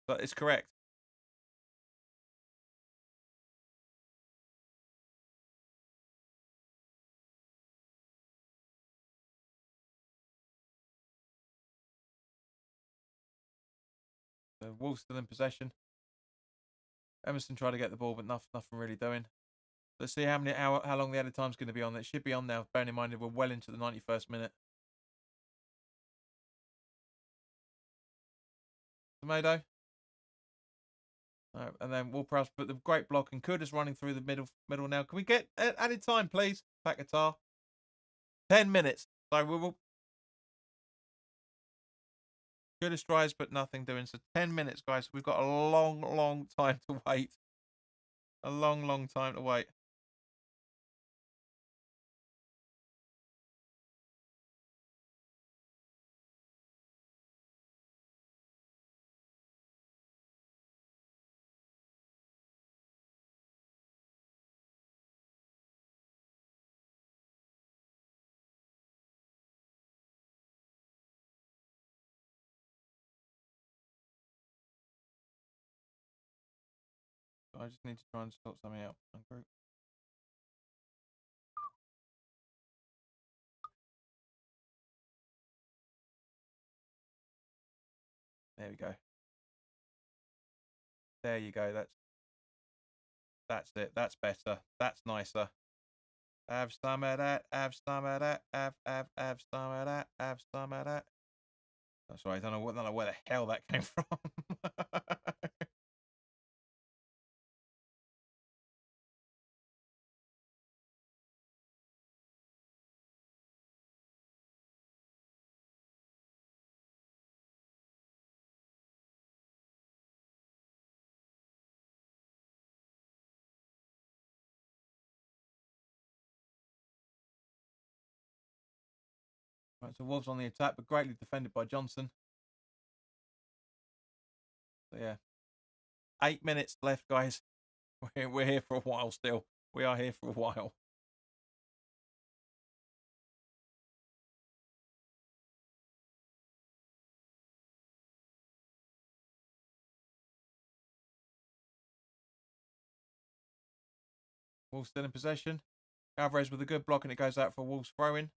but it's correct. The Wolves still in possession. Emerson tried to get the ball, but nothing really doing. Let's see how long the added time's going to be on. It should be on now, bearing in mind we're well into the 91st minute. Tomato. And then Wolverhampton put the great block, and Kuda's running through the middle now. Can we get added time, please? Paquetá. 10 minutes. So we will. Kuda strides, but nothing doing. So 10 minutes, guys. We've got a long time to wait. A long time to wait. I just need to try and sort something out. Group. There we go. There you go. That's it. That's better. That's nicer. Have some of that. Have some of that. Have some of that. Have some of that. That's right. I don't know where the hell that came from. Right, so Wolves on the attack, but greatly defended by Johnson. So yeah, 8 minutes left, guys. We're here for a while still. We are here for a while. Wolves still in possession. Alvarez with a good block, and it goes out for Wolves throw-in.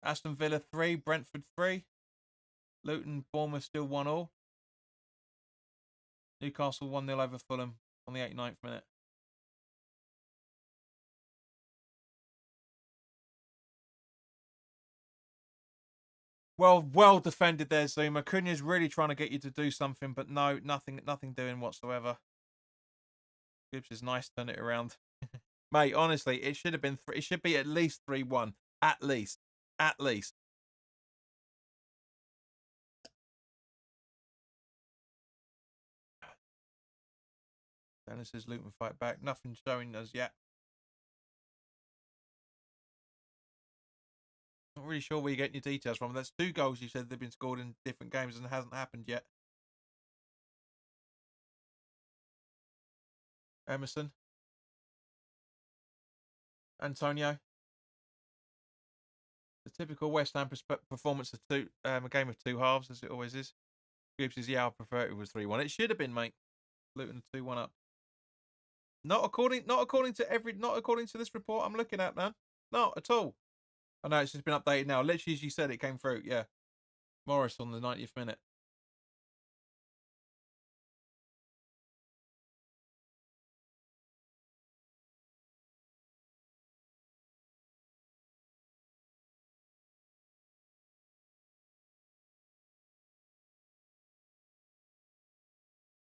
Aston Villa 3, Brentford 3. Luton, Bournemouth still 1-1. Newcastle 1-0 over Fulham on the 89th minute. Well defended there, Zuma. Cunha's really trying to get you to do something, but no, nothing doing whatsoever. Gibbs is nice, turn it around. Mate, honestly, it should have been it should be at least 3-1. At least. Dennis says Luton fight back. Nothing showing us yet. Not really sure where you're getting your details from. That's 2 goals you said they've been scored in different games and it hasn't happened yet. Emerson. Antonio. The typical West Ham performance of a game of 2 halves, as it always is. Gibbs says, yeah, I prefer it was 3-1. It should have been, mate. Luton 2-1 up. Not according to this report I'm looking at, man. Not at all. I know it's just been updated now. Literally, as you said, it came through. Yeah. Morris on the 90th minute.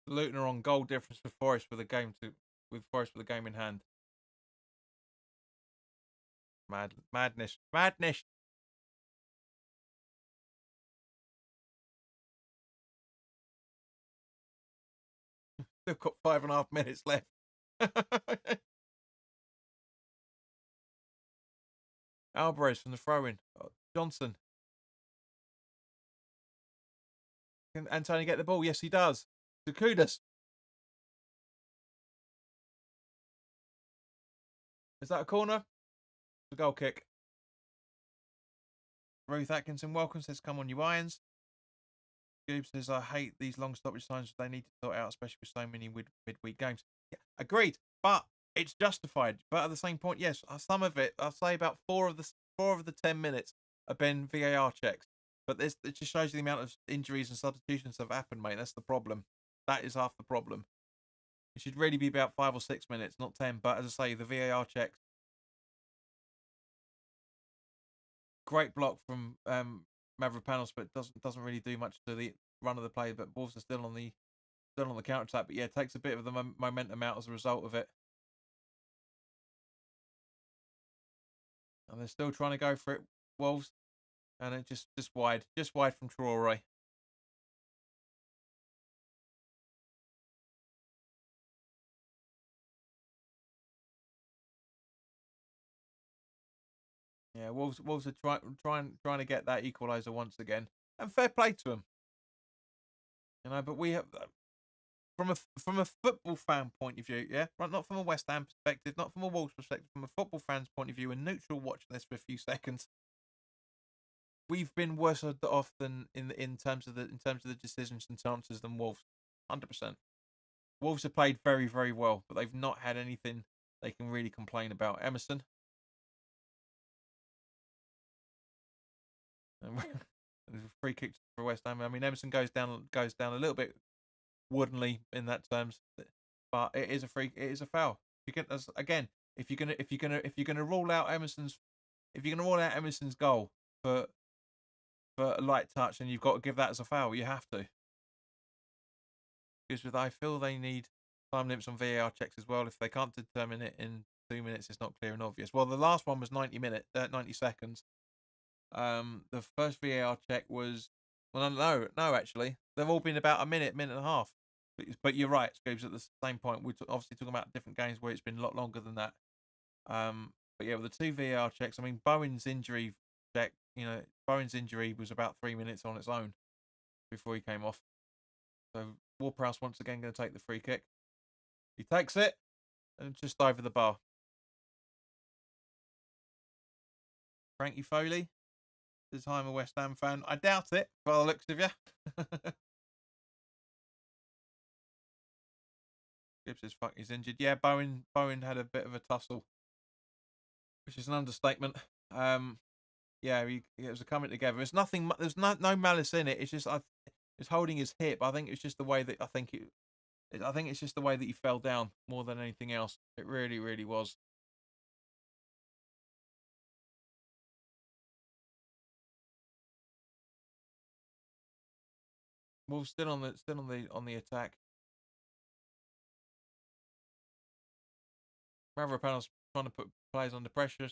Luton are on goal difference with Forest with Forest with a game in hand. Madness. Still got 5.5 minutes left. Alvarez from the throw-in. Johnson. Can Antonio get the ball? Yes, he does. Zakudas. Is that a corner? It's a goal kick. Ruth Atkinson welcome says, come on, you Irons. Goob says, I hate these long stoppage times. They need to sort out, especially with so many midweek games. Yeah, agreed. But it's justified. But at the same point, yes, some of it, I'll say about 4 of the 10 minutes have been VAR checks. But it just shows you the amount of injuries and substitutions that have happened, mate. That's the problem. That is half the problem. It should really be about 5 or 6 minutes, not 10. But as I say, the VAR checks. Great block from Mavropanos, but doesn't really do much to the run of the play. But Wolves are still on the counter attack. But yeah, it takes a bit of the momentum out as a result of it. And they're still trying to go for it, Wolves. And it just wide from Traore. Yeah, Wolves are trying to get that equaliser once again, and fair play to them. You know, but we have from a football fan point of view, yeah, right, not from a West Ham perspective, not from a Wolves perspective, from a football fan's point of view, a neutral watching this for a few seconds. We've been worse off than in terms of the decisions and chances than Wolves, 100%. Wolves have played very, very well, but they've not had anything they can really complain about. Emerson. Free kick for West Ham. I mean, Emerson goes down a little bit woodenly in that terms, but it is a foul. You can again, if you're gonna rule out Emerson's goal for a light touch, and you've got to give that as a foul, you have to. Because I feel they need time limits on VAR checks as well. If they can't determine it in 2 minutes, it's not clear and obvious. Well, the last one was 90 seconds. The first VAR check was, well, no, actually, they've all been about a minute and a half. But you're right, Scoops. At the same point, we're obviously talking about different games where it's been a lot longer than that. But yeah, with the 2 VAR checks, I mean, Bowen's injury check, Bowen's injury was about 3 minutes on its own before he came off. So Ward-Prowse once again going to take the free kick. He takes it, and just over the bar. Frankie Foley. This time a West Ham fan. I doubt it, by the looks of you. Gibbs says, fuck, he's injured. Yeah, Bowen had a bit of a tussle, which is an understatement. Yeah, it was a coming together. There's nothing. There's no malice in it. It's just it's holding his hip. I think it's just the way that I think it's just the way that he fell down more than anything else. It really, really was. Well, still on the attack. Mavropanos trying to put players under pressure.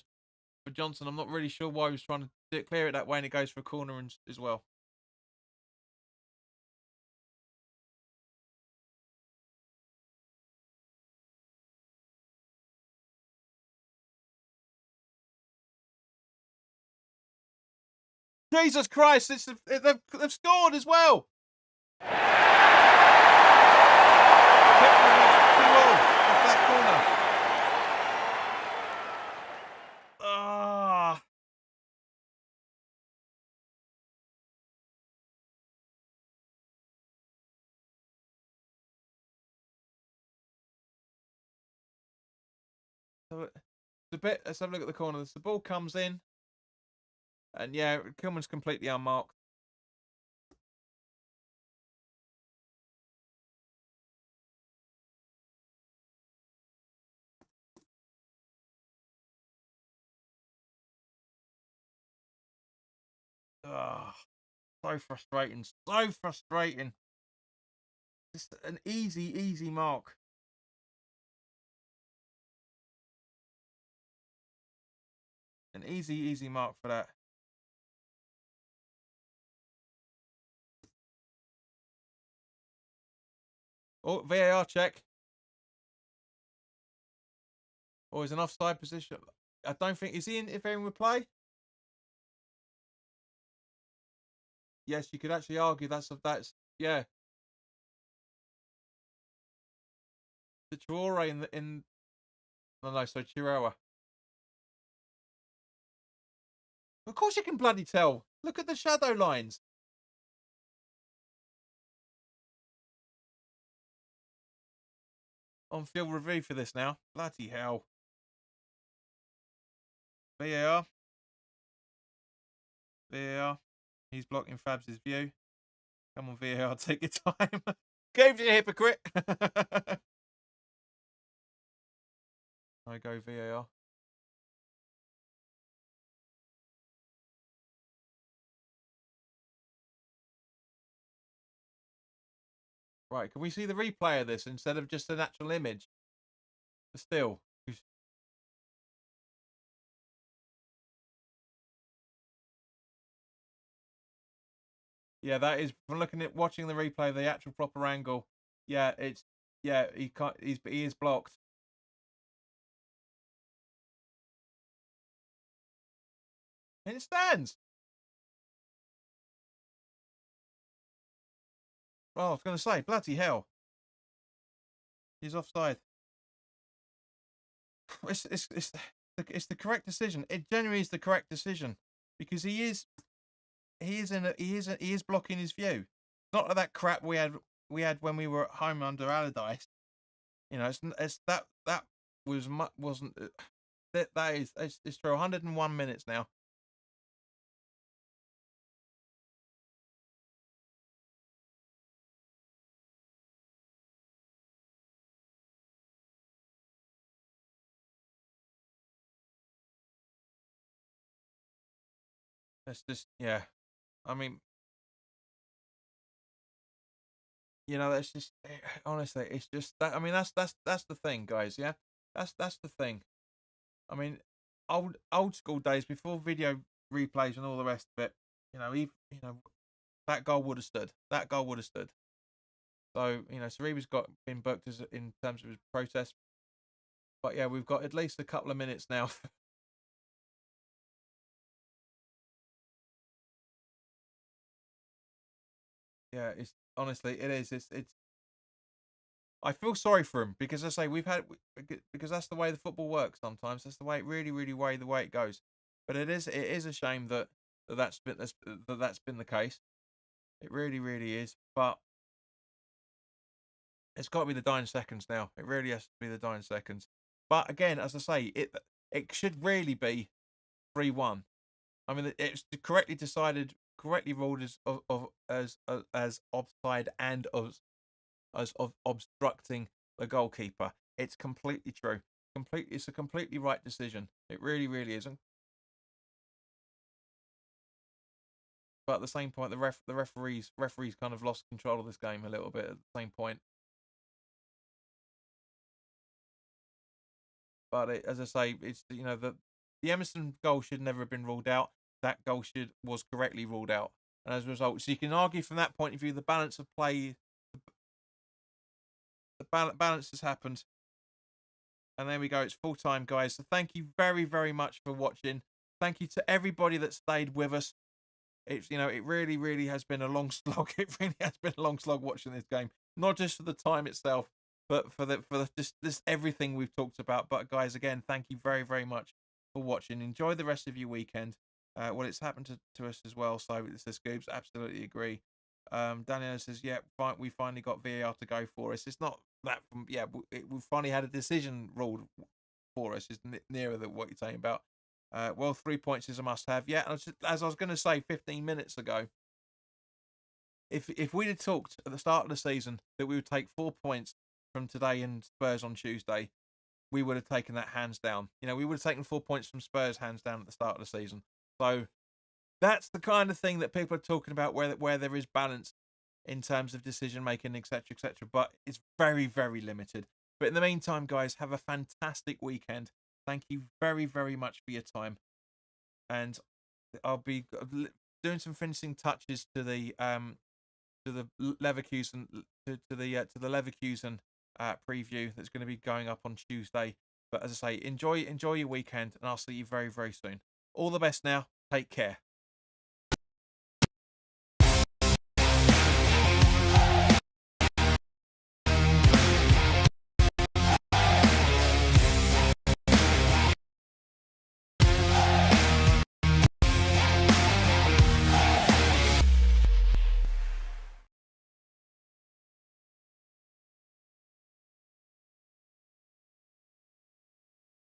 For Johnson, I'm not really sure why he was trying to clear it that way, and it goes for a corner as well. Jesus Christ! They've scored as well. Off that corner. So it's a bit. Let's have a look at the corner. The ball comes in, and yeah, Kilman's completely unmarked. So frustrating. So frustrating. Just an easy mark. An easy mark for that. Oh, VAR check. Or is an offside position? I don't think is he in. If anyone would play, yes, you could actually argue that's yeah. The Traore in no, so Chihuahua. Of course you can bloody tell. Look at the shadow lines. On field review for this now. Bloody hell. VAR. VAR. He's blocking Fabs' view. Come on, VAR, take your time. Game's a hypocrite. I go VAR. Right, can we see the replay of this instead of just an actual image? But still. Yeah, that is from looking at watching the replay, the actual proper angle. Yeah, it's he can't. He is blocked. And it stands. Oh, I was going to say, bloody hell, he's offside. It's the correct decision. It genuinely is the correct decision because he is blocking his view. Not like that crap we had when we were at home under Allardyce. You know, it's that wasn't that is it's for 101 minutes now. It's just yeah. I mean, you know, that's just honestly, it's just that. I mean, that's the thing, guys. Yeah, that's the thing. I mean, old school days before video replays and all the rest of it. You know, that goal would have stood. That goal would have stood. So Sariba's been booked as in terms of his protest. But yeah, we've got at least a couple of minutes now. Yeah, it's honestly it is. It's. I feel sorry for him because I say because that's the way the football works. Sometimes that's the way it really the way it goes. But it is a shame that's been the case. It really is. But it's got to be the dying seconds now. It really has to be the dying seconds. But again, as I say, it should really be 3-1. I mean, it's correctly decided, correctly ruled as offside and as of obstructing the goalkeeper. It's completely true. It's a completely right decision. It really isn't. But at the same point, the referees kind of lost control of this game a little bit at the same point. But as I say, it's the Emerson goal should never have been ruled out. That goal was correctly ruled out, and as a result, so you can argue from that point of view, the balance of play, the balance has happened. And there we go. It's full time, guys. So thank you very much for watching. Thank you to everybody that stayed with us. It's it really has been a long slog. It really has been a long slog watching this game. Not just for the time itself, but for the just this everything we've talked about. But guys, again, thank you very much for watching. Enjoy the rest of your weekend. Well, it's happened to us as well. So it says Scoobs, absolutely agree. Daniel says, yeah, we finally got VAR to go for us. It's not that, yeah, we finally had a decision ruled for us. It's nearer than what you're saying about. Well, 3 points is a must-have. Yeah, as I was going to say 15 minutes ago, if we'd have talked at the start of the season that we would take 4 points from today and Spurs on Tuesday, we would have taken that hands down. We would have taken 4 points from Spurs hands down at the start of the season. So that's the kind of thing that people are talking about where there is balance in terms of decision making, etc., etc. But it's very limited. But in the meantime, guys, have a fantastic weekend. Thank you very much for your time, and I'll be doing some finishing touches to the to the Leverkusen to the Leverkusen preview that's going to be going up on Tuesday. But as I say, enjoy your weekend, and I'll see you very, very soon. All the best now. Take care.